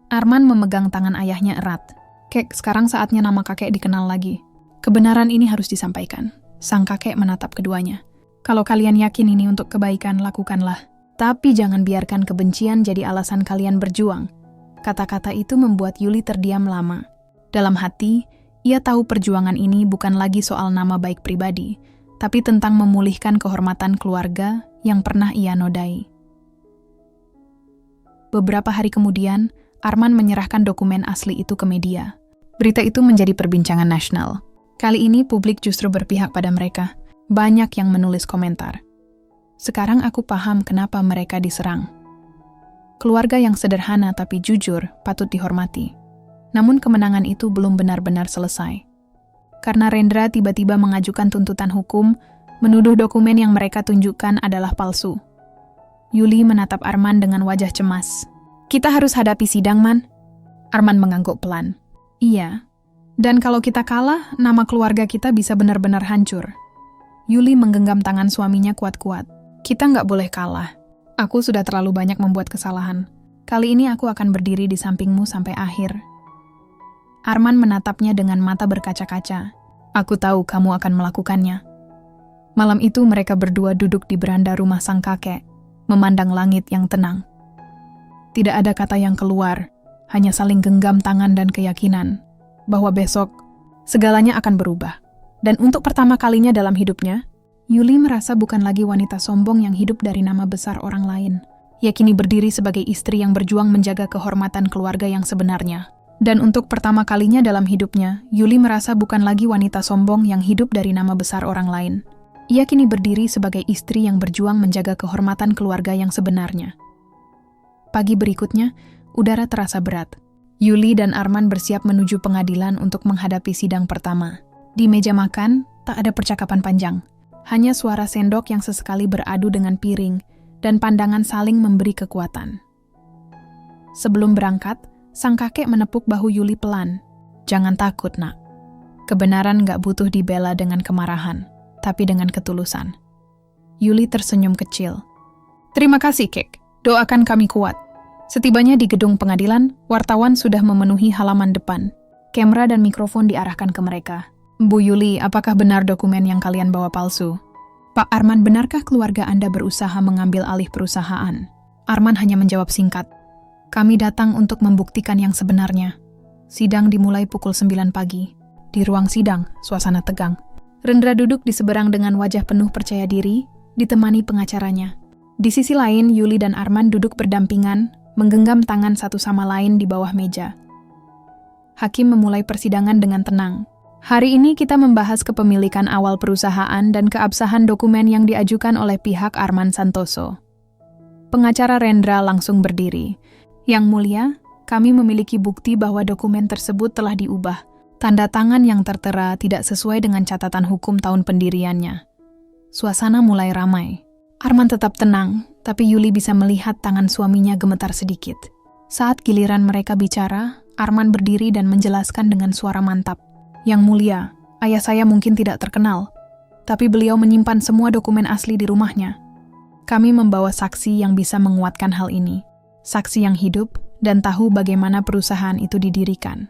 Arman memegang tangan ayahnya erat. Kek, sekarang saatnya nama kakek dikenal lagi. Kebenaran ini harus disampaikan. Sang kakek menatap keduanya. Kalau kalian yakin ini untuk kebaikan, lakukanlah. Tapi jangan biarkan kebencian jadi alasan kalian berjuang. Kata-kata itu membuat Yuli terdiam lama. Dalam hati, ia tahu perjuangan ini bukan lagi soal nama baik pribadi, tapi tentang memulihkan kehormatan keluarga yang pernah ia nodai. Beberapa hari kemudian, Arman menyerahkan dokumen asli itu ke media. Berita itu menjadi perbincangan nasional. Kali ini publik justru berpihak pada mereka. Banyak yang menulis komentar. Sekarang aku paham kenapa mereka diserang. Keluarga yang sederhana tapi jujur patut dihormati. Namun kemenangan itu belum benar-benar selesai. Karena Rendra tiba-tiba mengajukan tuntutan hukum, menuduh dokumen yang mereka tunjukkan adalah palsu. Yuli menatap Arman dengan wajah cemas. Kita harus hadapi sidang, Man. Arman mengangguk pelan. Iya. Dan kalau kita kalah, nama keluarga kita bisa benar-benar hancur. Yuli menggenggam tangan suaminya kuat-kuat. Kita nggak boleh kalah. Aku sudah terlalu banyak membuat kesalahan. Kali ini aku akan berdiri di sampingmu sampai akhir. Arman menatapnya dengan mata berkaca-kaca. Aku tahu kamu akan melakukannya. Malam itu mereka berdua duduk di beranda rumah sang kakek, memandang langit yang tenang. Tidak ada kata yang keluar, hanya saling genggam tangan dan keyakinan bahwa besok segalanya akan berubah. Dan untuk pertama kalinya dalam hidupnya, Yuli merasa bukan lagi wanita sombong yang hidup dari nama besar orang lain. Ia kini berdiri sebagai istri yang berjuang menjaga kehormatan keluarga yang sebenarnya. Dan untuk pertama kalinya dalam hidupnya, Yuli merasa bukan lagi wanita sombong yang hidup dari nama besar orang lain. Ia kini berdiri sebagai istri yang berjuang menjaga kehormatan keluarga yang sebenarnya. Pagi berikutnya, udara terasa berat. Yuli dan Arman bersiap menuju pengadilan untuk menghadapi sidang pertama. Di meja makan, tak ada percakapan panjang. Hanya suara sendok yang sesekali beradu dengan piring, dan pandangan saling memberi kekuatan. Sebelum berangkat, sang kakek menepuk bahu Yuli pelan. Jangan takut, nak. Kebenaran gak butuh dibela dengan kemarahan, tapi dengan ketulusan. Yuli tersenyum kecil. Terima kasih, Kek. Doakan kami kuat. Setibanya di gedung pengadilan, wartawan sudah memenuhi halaman depan. Kamera dan mikrofon diarahkan ke mereka. Bu Yuli, apakah benar dokumen yang kalian bawa palsu? Pak Arman, benarkah keluarga Anda berusaha mengambil alih perusahaan? Arman hanya menjawab singkat. Kami datang untuk membuktikan yang sebenarnya. Sidang dimulai pukul 9 pagi. Di ruang sidang, suasana tegang. Rendra duduk di seberang dengan wajah penuh percaya diri, ditemani pengacaranya. Di sisi lain, Yuli dan Arman duduk berdampingan, menggenggam tangan satu sama lain di bawah meja. Hakim memulai persidangan dengan tenang. Hari ini kita membahas kepemilikan awal perusahaan dan keabsahan dokumen yang diajukan oleh pihak Arman Santoso. Pengacara Rendra langsung berdiri. Yang mulia, kami memiliki bukti bahwa dokumen tersebut telah diubah. Tanda tangan yang tertera tidak sesuai dengan catatan hukum tahun pendiriannya. Suasana mulai ramai. Arman tetap tenang, tapi Yuli bisa melihat tangan suaminya gemetar sedikit. Saat giliran mereka bicara, Arman berdiri dan menjelaskan dengan suara mantap. Yang mulia, ayah saya mungkin tidak terkenal, tapi beliau menyimpan semua dokumen asli di rumahnya. Kami membawa saksi yang bisa menguatkan hal ini. Saksi yang hidup dan tahu bagaimana perusahaan itu didirikan.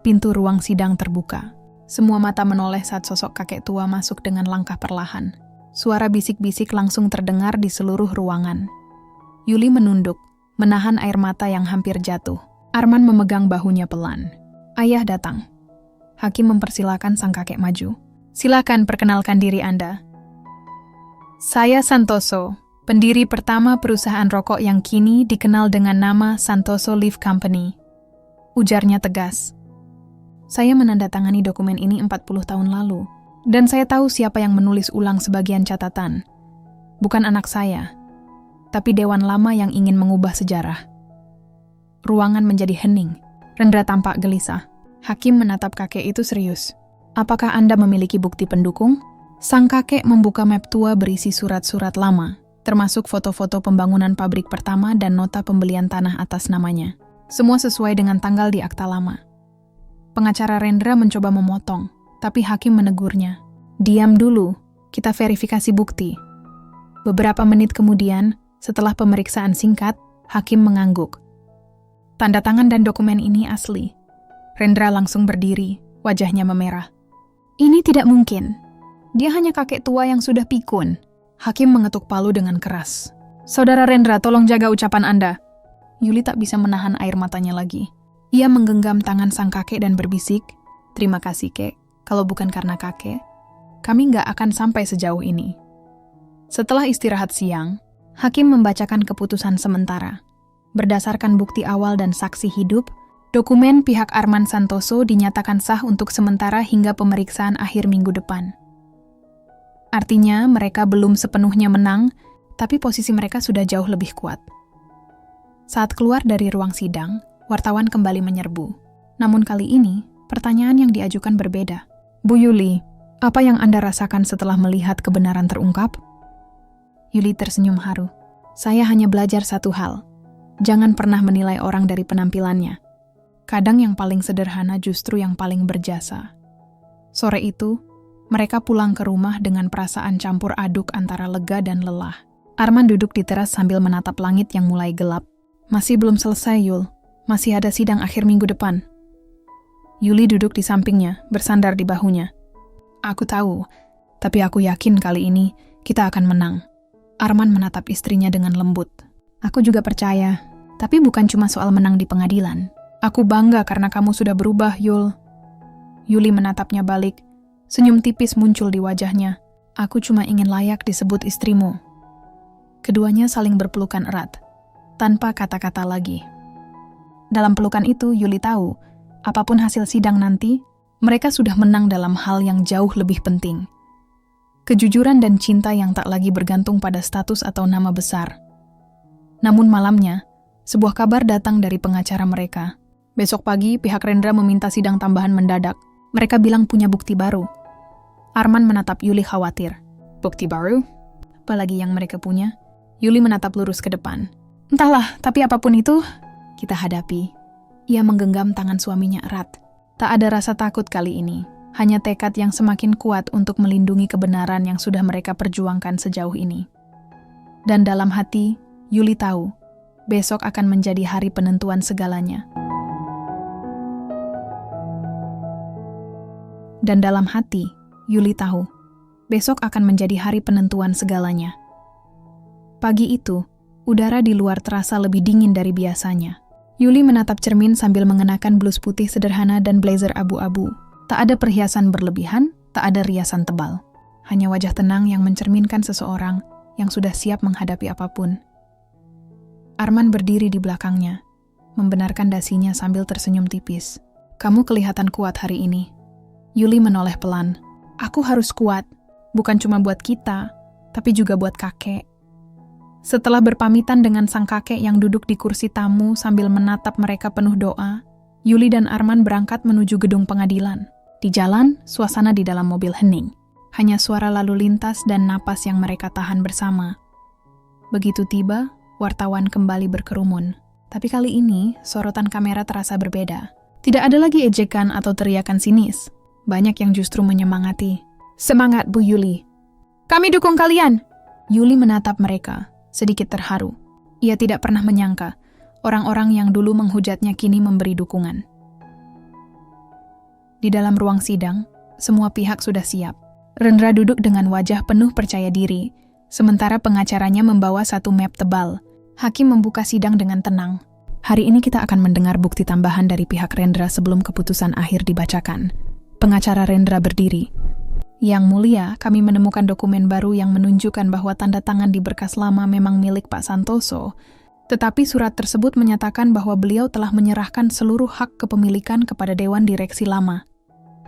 Pintu ruang sidang terbuka. Semua mata menoleh saat sosok kakek tua masuk dengan langkah perlahan. Suara bisik-bisik langsung terdengar di seluruh ruangan. Yuli menunduk, menahan air mata yang hampir jatuh. Arman memegang bahunya pelan. Ayah datang. Hakim mempersilakan sang kakek maju. Silakan perkenalkan diri Anda. Saya Santoso, pendiri pertama perusahaan rokok yang kini dikenal dengan nama Santoso Leaf Company. Ujarnya tegas. Saya menandatangani dokumen ini 40 tahun lalu, dan saya tahu siapa yang menulis ulang sebagian catatan. Bukan anak saya, tapi dewan lama yang ingin mengubah sejarah. Ruangan menjadi hening. Rendra tampak gelisah. Hakim menatap kakek itu serius. Apakah Anda memiliki bukti pendukung? Sang kakek membuka map tua berisi surat-surat lama, termasuk foto-foto pembangunan pabrik pertama dan nota pembelian tanah atas namanya. Semua sesuai dengan tanggal di akta lama. Pengacara Rendra mencoba memotong, tapi hakim menegurnya. Diam dulu, kita verifikasi bukti. Beberapa menit kemudian, setelah pemeriksaan singkat, hakim mengangguk. Tanda tangan dan dokumen ini asli. Rendra langsung berdiri, wajahnya memerah. Ini tidak mungkin. Dia hanya kakek tua yang sudah pikun. Hakim mengetuk palu dengan keras. Saudara Rendra, tolong jaga ucapan Anda. Yuli tak bisa menahan air matanya lagi. Ia menggenggam tangan sang kakek dan berbisik, terima kasih kek, kalau bukan karena kakek, kami nggak akan sampai sejauh ini. Setelah istirahat siang, hakim membacakan keputusan sementara. Berdasarkan bukti awal dan saksi hidup, dokumen pihak Arman Santoso dinyatakan sah untuk sementara hingga pemeriksaan akhir minggu depan. Artinya mereka belum sepenuhnya menang, tapi posisi mereka sudah jauh lebih kuat. Saat keluar dari ruang sidang, wartawan kembali menyerbu. Namun kali ini, pertanyaan yang diajukan berbeda. Bu Yuli, apa yang Anda rasakan setelah melihat kebenaran terungkap? Yuli tersenyum haru. Saya hanya belajar satu hal. Jangan pernah menilai orang dari penampilannya. Kadang yang paling sederhana justru yang paling berjasa. Sore itu, mereka pulang ke rumah dengan perasaan campur aduk antara lega dan lelah. Arman duduk di teras sambil menatap langit yang mulai gelap. Masih belum selesai, Yul. Masih ada sidang akhir minggu depan. Yuli duduk di sampingnya, bersandar di bahunya. Aku tahu, tapi aku yakin kali ini kita akan menang. Arman menatap istrinya dengan lembut. Aku juga percaya, tapi bukan cuma soal menang di pengadilan. Aku bangga karena kamu sudah berubah, Yul. Yuli menatapnya balik. Senyum tipis muncul di wajahnya. Aku cuma ingin layak disebut istrimu. Keduanya saling berpelukan erat, tanpa kata-kata lagi. Dalam pelukan itu, Yuli tahu, apapun hasil sidang nanti, mereka sudah menang dalam hal yang jauh lebih penting. Kejujuran dan cinta yang tak lagi bergantung pada status atau nama besar. Namun malamnya, sebuah kabar datang dari pengacara mereka. Besok pagi, pihak Rendra meminta sidang tambahan mendadak. Mereka bilang punya bukti baru. Arman menatap Yuli khawatir. Bukti baru? Apalagi yang mereka punya? Yuli menatap lurus ke depan. Entahlah, tapi apapun itu, kita hadapi. Ia menggenggam tangan suaminya erat. Tak ada rasa takut kali ini. Hanya tekad yang semakin kuat untuk melindungi kebenaran yang sudah mereka perjuangkan sejauh ini. Dan dalam hati, Yuli tahu, besok akan menjadi hari penentuan segalanya. Dan dalam hati, Yuli tahu, besok akan menjadi hari penentuan segalanya. Pagi itu, udara di luar terasa lebih dingin dari biasanya. Yuli menatap cermin sambil mengenakan blus putih sederhana dan blazer abu-abu. Tak ada perhiasan berlebihan, tak ada riasan tebal. Hanya wajah tenang yang mencerminkan seseorang yang sudah siap menghadapi apapun. Arman berdiri di belakangnya, membenarkan dasinya sambil tersenyum tipis. Kamu kelihatan kuat hari ini. Yuli menoleh pelan. Aku harus kuat, bukan cuma buat kita, tapi juga buat kakek. Setelah berpamitan dengan sang kakek yang duduk di kursi tamu sambil menatap mereka penuh doa, Yuli dan Arman berangkat menuju gedung pengadilan. Di jalan, suasana di dalam mobil hening. Hanya suara lalu lintas dan napas yang mereka tahan bersama. Begitu tiba, wartawan kembali berkerumun. Tapi kali ini, sorotan kamera terasa berbeda. Tidak ada lagi ejekan atau teriakan sinis. Banyak yang justru menyemangati. Semangat, Bu Yuli. Kami dukung kalian. Yuli menatap mereka, sedikit terharu. Ia tidak pernah menyangka, orang-orang yang dulu menghujatnya kini memberi dukungan. Di dalam ruang sidang, semua pihak sudah siap. Rendra duduk dengan wajah penuh percaya diri, sementara pengacaranya membawa satu map tebal. Hakim membuka sidang dengan tenang. Hari ini kita akan mendengar bukti tambahan dari pihak Rendra sebelum keputusan akhir dibacakan. Pengacara Rendra berdiri. Yang mulia, kami menemukan dokumen baru yang menunjukkan bahwa tanda tangan di berkas lama memang milik Pak Santoso. Tetapi surat tersebut menyatakan bahwa beliau telah menyerahkan seluruh hak kepemilikan kepada Dewan Direksi lama,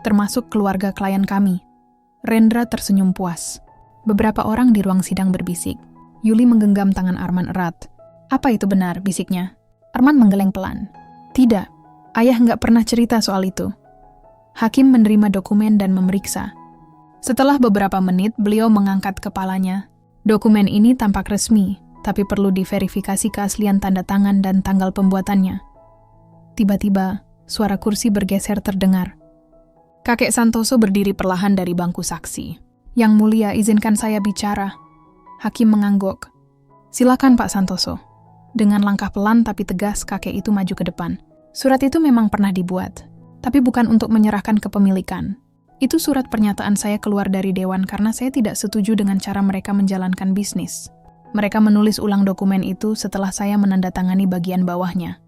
termasuk keluarga klien kami. Rendra tersenyum puas. Beberapa orang di ruang sidang berbisik. Yuli menggenggam tangan Arman erat. Apa itu benar, bisiknya? Arman menggeleng pelan. Tidak, ayah nggak pernah cerita soal itu. Hakim menerima dokumen dan memeriksa. Setelah beberapa menit, beliau mengangkat kepalanya. Dokumen ini tampak resmi, tapi perlu diverifikasi keaslian tanda tangan dan tanggal pembuatannya. Tiba-tiba, suara kursi bergeser terdengar. Kakek Santoso berdiri perlahan dari bangku saksi. Yang mulia, izinkan saya bicara. Hakim mengangguk. Silakan Pak Santoso. Dengan langkah pelan tapi tegas, kakek itu maju ke depan. Surat itu memang pernah dibuat, tapi bukan untuk menyerahkan kepemilikan. Itu surat pernyataan saya keluar dari dewan karena saya tidak setuju dengan cara mereka menjalankan bisnis. Mereka menulis ulang dokumen itu setelah saya menandatangani bagian bawahnya.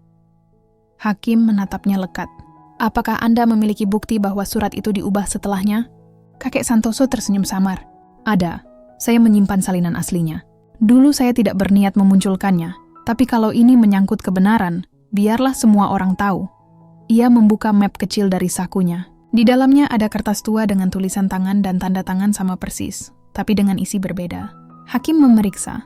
Hakim menatapnya lekat. Apakah Anda memiliki bukti bahwa surat itu diubah setelahnya? Kakek Santoso tersenyum samar. Ada. Saya menyimpan salinan aslinya. Dulu saya tidak berniat memunculkannya, tapi kalau ini menyangkut kebenaran, biarlah semua orang tahu. Ia membuka map kecil dari sakunya. Di dalamnya ada kertas tua dengan tulisan tangan dan tanda tangan sama persis, tapi dengan isi berbeda. Hakim memeriksa.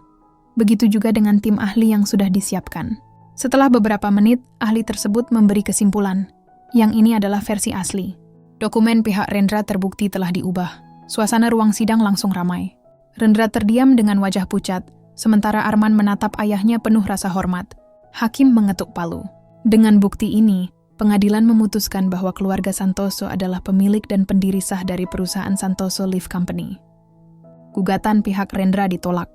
Begitu juga dengan tim ahli yang sudah disiapkan. Setelah beberapa menit, ahli tersebut memberi kesimpulan. Yang ini adalah versi asli. Dokumen pihak Rendra terbukti telah diubah. Suasana ruang sidang langsung ramai. Rendra terdiam dengan wajah pucat, sementara Arman menatap ayahnya penuh rasa hormat. Hakim mengetuk palu. Dengan bukti ini, pengadilan memutuskan bahwa keluarga Santoso adalah pemilik dan pendiri sah dari perusahaan Santoso Lift Company. Gugatan pihak Rendra ditolak.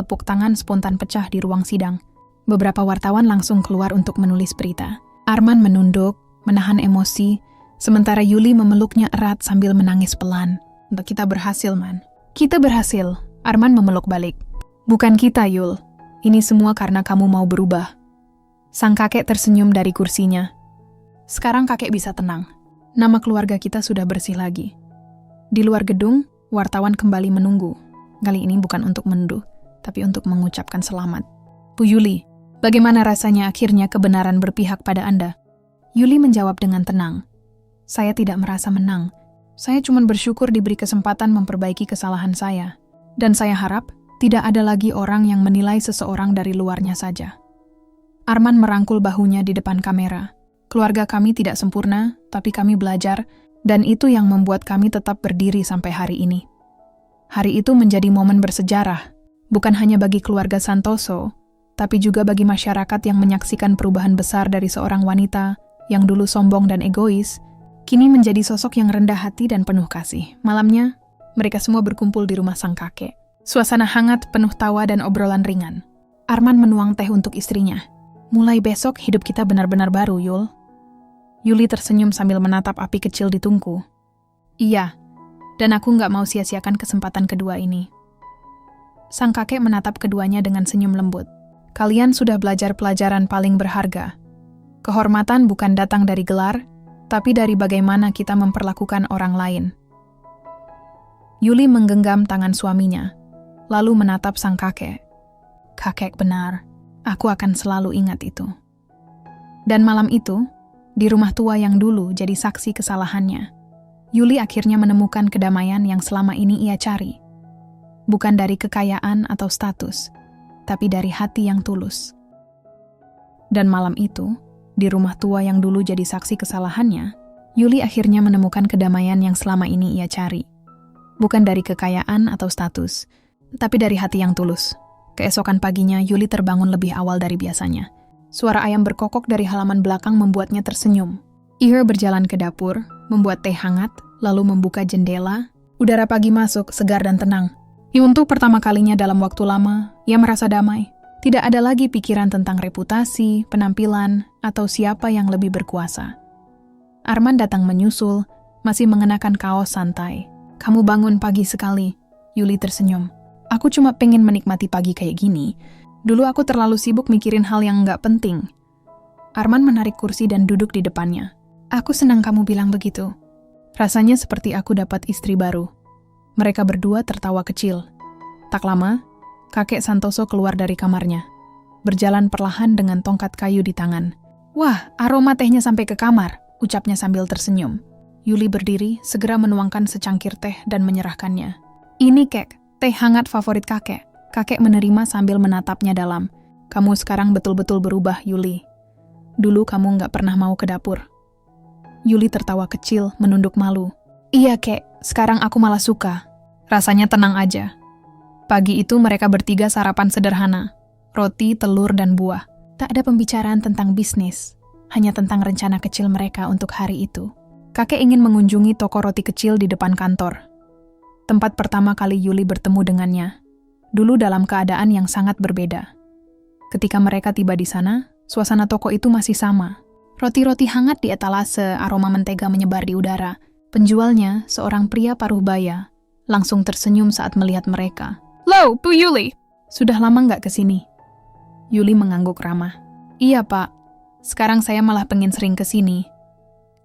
Tepuk tangan spontan pecah di ruang sidang. Beberapa wartawan langsung keluar untuk menulis berita. Arman menunduk, menahan emosi, sementara Yuli memeluknya erat sambil menangis pelan. Kita berhasil, Man. Kita berhasil, Arman memeluk balik. Bukan kita, Yul. Ini semua karena kamu mau berubah. Sang kakek tersenyum dari kursinya. Sekarang kakek bisa tenang. Nama keluarga kita sudah bersih lagi. Di luar gedung, wartawan kembali menunggu. Kali ini bukan untuk menuduh, tapi untuk mengucapkan selamat. Bu Yuli, bagaimana rasanya akhirnya kebenaran berpihak pada Anda? Yuli menjawab dengan tenang. Saya tidak merasa menang. Saya cuma bersyukur diberi kesempatan memperbaiki kesalahan saya. Dan saya harap tidak ada lagi orang yang menilai seseorang dari luarnya saja. Arman merangkul bahunya di depan kamera. Keluarga kami tidak sempurna, tapi kami belajar, dan itu yang membuat kami tetap berdiri sampai hari ini. Hari itu menjadi momen bersejarah, bukan hanya bagi keluarga Santoso, tapi juga bagi masyarakat yang menyaksikan perubahan besar dari seorang wanita yang dulu sombong dan egois, kini menjadi sosok yang rendah hati dan penuh kasih. Malamnya, mereka semua berkumpul di rumah sang kakek. Suasana hangat penuh tawa dan obrolan ringan. Arman menuang teh untuk istrinya. Mulai besok hidup kita benar-benar baru, Yul. Yuli tersenyum sambil menatap api kecil di tungku. Iya, dan aku nggak mau sia-siakan kesempatan kedua ini. Sang kakek menatap keduanya dengan senyum lembut. Kalian sudah belajar pelajaran paling berharga. Kehormatan bukan datang dari gelar, tapi dari bagaimana kita memperlakukan orang lain. Yuli menggenggam tangan suaminya, lalu menatap sang kakek. Kakek benar, aku akan selalu ingat itu. Dan malam itu, di rumah tua yang dulu jadi saksi kesalahannya, Yuli akhirnya menemukan kedamaian yang selama ini ia cari. Bukan dari kekayaan atau status, tapi dari hati yang tulus. Dan malam itu, di rumah tua yang dulu jadi saksi kesalahannya, Yuli akhirnya menemukan kedamaian yang selama ini ia cari. Bukan dari kekayaan atau status, tapi dari hati yang tulus. Keesokan paginya, Yuli terbangun lebih awal dari biasanya. Suara ayam berkokok dari halaman belakang membuatnya tersenyum. Ia berjalan ke dapur, membuat teh hangat, lalu membuka jendela. Udara pagi masuk, segar dan tenang. Untuk pertama kalinya dalam waktu lama, ia merasa damai. Tidak ada lagi pikiran tentang reputasi, penampilan, atau siapa yang lebih berkuasa. Arman datang menyusul, masih mengenakan kaos santai. Kamu bangun pagi sekali, Yuli tersenyum. Aku cuma pengen menikmati pagi kayak gini. Dulu aku terlalu sibuk mikirin hal yang nggak penting. Arman menarik kursi dan duduk di depannya. Aku senang kamu bilang begitu. Rasanya seperti aku dapat istri baru. Mereka berdua tertawa kecil. Tak lama, kakek Santoso keluar dari kamarnya. Berjalan perlahan dengan tongkat kayu di tangan. Wah, aroma tehnya sampai ke kamar, ucapnya sambil tersenyum. Yuli berdiri, segera menuangkan secangkir teh dan menyerahkannya. Ini kek, teh hangat favorit kakek. Kakek menerima sambil menatapnya dalam. Kamu sekarang betul-betul berubah, Yuli. Dulu kamu nggak pernah mau ke dapur. Yuli tertawa kecil, menunduk malu. Iya kek, sekarang aku malah suka. Rasanya tenang aja. Pagi itu mereka bertiga sarapan sederhana. Roti, telur, dan buah. Tak ada pembicaraan tentang bisnis. Hanya tentang rencana kecil mereka untuk hari itu. Kakek ingin mengunjungi toko roti kecil di depan kantor. Tempat pertama kali Yuli bertemu dengannya. Dulu dalam keadaan yang sangat berbeda. Ketika mereka tiba di sana, suasana toko itu masih sama. Roti-roti hangat di etalase, aroma mentega menyebar di udara. Penjualnya, seorang pria paruh baya, langsung tersenyum saat melihat mereka. "Lo, Bu Yuli! Sudah lama nggak kesini?" Yuli mengangguk ramah. "Iya, Pak. Sekarang saya malah pengen sering kesini."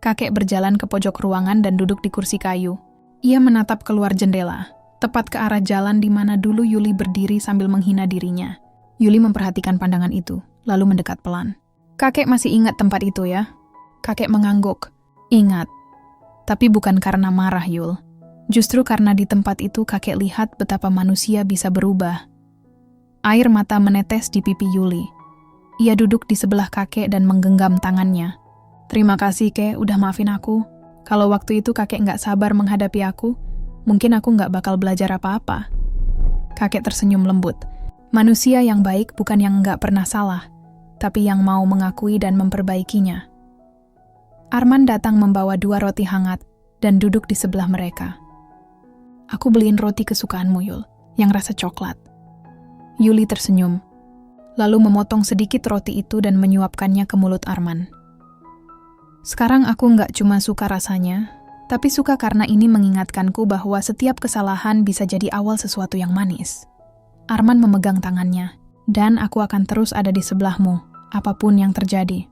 Kakek berjalan ke pojok ruangan dan duduk di kursi kayu. Ia menatap keluar jendela, tepat ke arah jalan di mana dulu Yuli berdiri sambil menghina dirinya. Yuli memperhatikan pandangan itu, lalu mendekat pelan. "Kakek masih ingat tempat itu ya?" Kakek mengangguk. "Ingat. Tapi bukan karena marah, Yul. Justru karena di tempat itu kakek lihat betapa manusia bisa berubah." Air mata menetes di pipi Yuli. Ia duduk di sebelah kakek dan menggenggam tangannya. "Terima kasih, Kek, udah maafin aku. Kalau waktu itu kakek nggak sabar menghadapi aku, mungkin aku nggak bakal belajar apa-apa." Kakek tersenyum lembut. Manusia yang baik bukan yang nggak pernah salah, tapi yang mau mengakui dan memperbaikinya. Arman datang membawa 2 roti hangat dan duduk di sebelah mereka. "Aku beliin roti kesukaanmu, Yul, yang rasa coklat." Yuli tersenyum, lalu memotong sedikit roti itu dan menyuapkannya ke mulut Arman. "Sekarang aku nggak cuma suka rasanya, tapi suka karena ini mengingatkanku bahwa setiap kesalahan bisa jadi awal sesuatu yang manis." Arman memegang tangannya, "Dan aku akan terus ada di sebelahmu, apapun yang terjadi."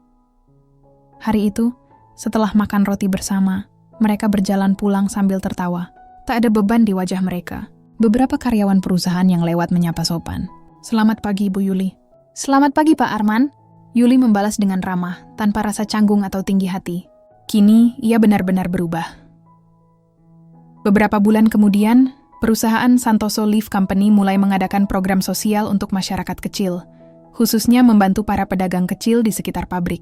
Hari itu, setelah makan roti bersama, mereka berjalan pulang sambil tertawa. Tak ada beban di wajah mereka. Beberapa karyawan perusahaan yang lewat menyapa sopan. "Selamat pagi, Bu Yuli." "Selamat pagi, Pak Arman." Yuli membalas dengan ramah, tanpa rasa canggung atau tinggi hati. Kini, ia benar-benar berubah. Beberapa bulan kemudian, perusahaan Santoso Leaf Company mulai mengadakan program sosial untuk masyarakat kecil, khususnya membantu para pedagang kecil di sekitar pabrik.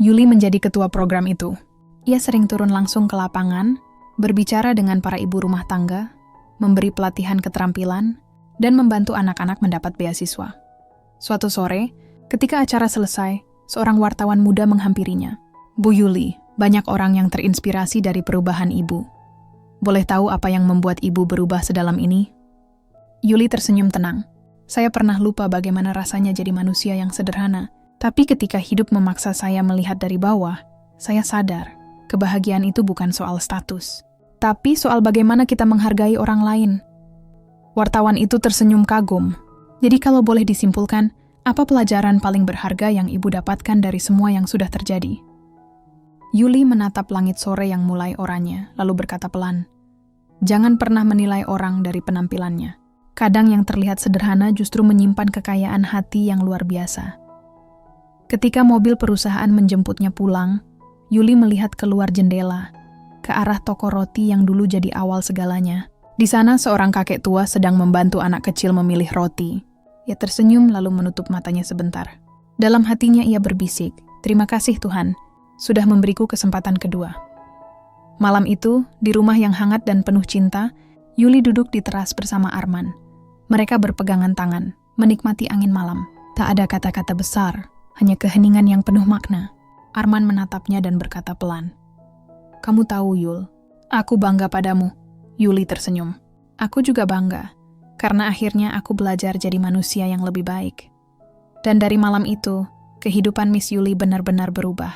Yuli menjadi ketua program itu. Ia sering turun langsung ke lapangan, berbicara dengan para ibu rumah tangga, memberi pelatihan keterampilan, dan membantu anak-anak mendapat beasiswa. Suatu sore, ketika acara selesai, seorang wartawan muda menghampirinya. "Bu Yuli, banyak orang yang terinspirasi dari perubahan ibu. Boleh tahu apa yang membuat ibu berubah sedalam ini?" Yuli tersenyum tenang. "Saya pernah lupa bagaimana rasanya jadi manusia yang sederhana. Tapi ketika hidup memaksa saya melihat dari bawah, saya sadar, kebahagiaan itu bukan soal status, tapi soal bagaimana kita menghargai orang lain." Wartawan itu tersenyum kagum. "Jadi kalau boleh disimpulkan, apa pelajaran paling berharga yang ibu dapatkan dari semua yang sudah terjadi?" Yuli menatap langit sore yang mulai oranye, lalu berkata pelan, "Jangan pernah menilai orang dari penampilannya. Kadang yang terlihat sederhana justru menyimpan kekayaan hati yang luar biasa." Ketika mobil perusahaan menjemputnya pulang, Yuli melihat keluar jendela, ke arah toko roti yang dulu jadi awal segalanya. Di sana seorang kakek tua sedang membantu anak kecil memilih roti. Ia tersenyum lalu menutup matanya sebentar. Dalam hatinya ia berbisik, "Terima kasih Tuhan, sudah memberiku kesempatan kedua." Malam itu, di rumah yang hangat dan penuh cinta, Yuli duduk di teras bersama Arman. Mereka berpegangan tangan, menikmati angin malam. Tak ada kata-kata besar, hanya keheningan yang penuh makna. Arman menatapnya dan berkata pelan, "Kamu tahu, Yul, aku bangga padamu." Yuli tersenyum. "Aku juga bangga, karena akhirnya aku belajar jadi manusia yang lebih baik." Dan dari malam itu, kehidupan Miss Yuli benar-benar berubah.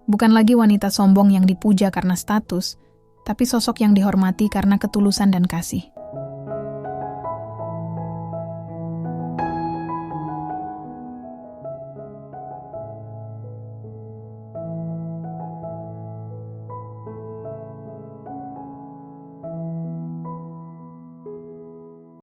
Bukan lagi wanita sombong yang dipuja karena status, tapi sosok yang dihormati karena ketulusan dan kasih.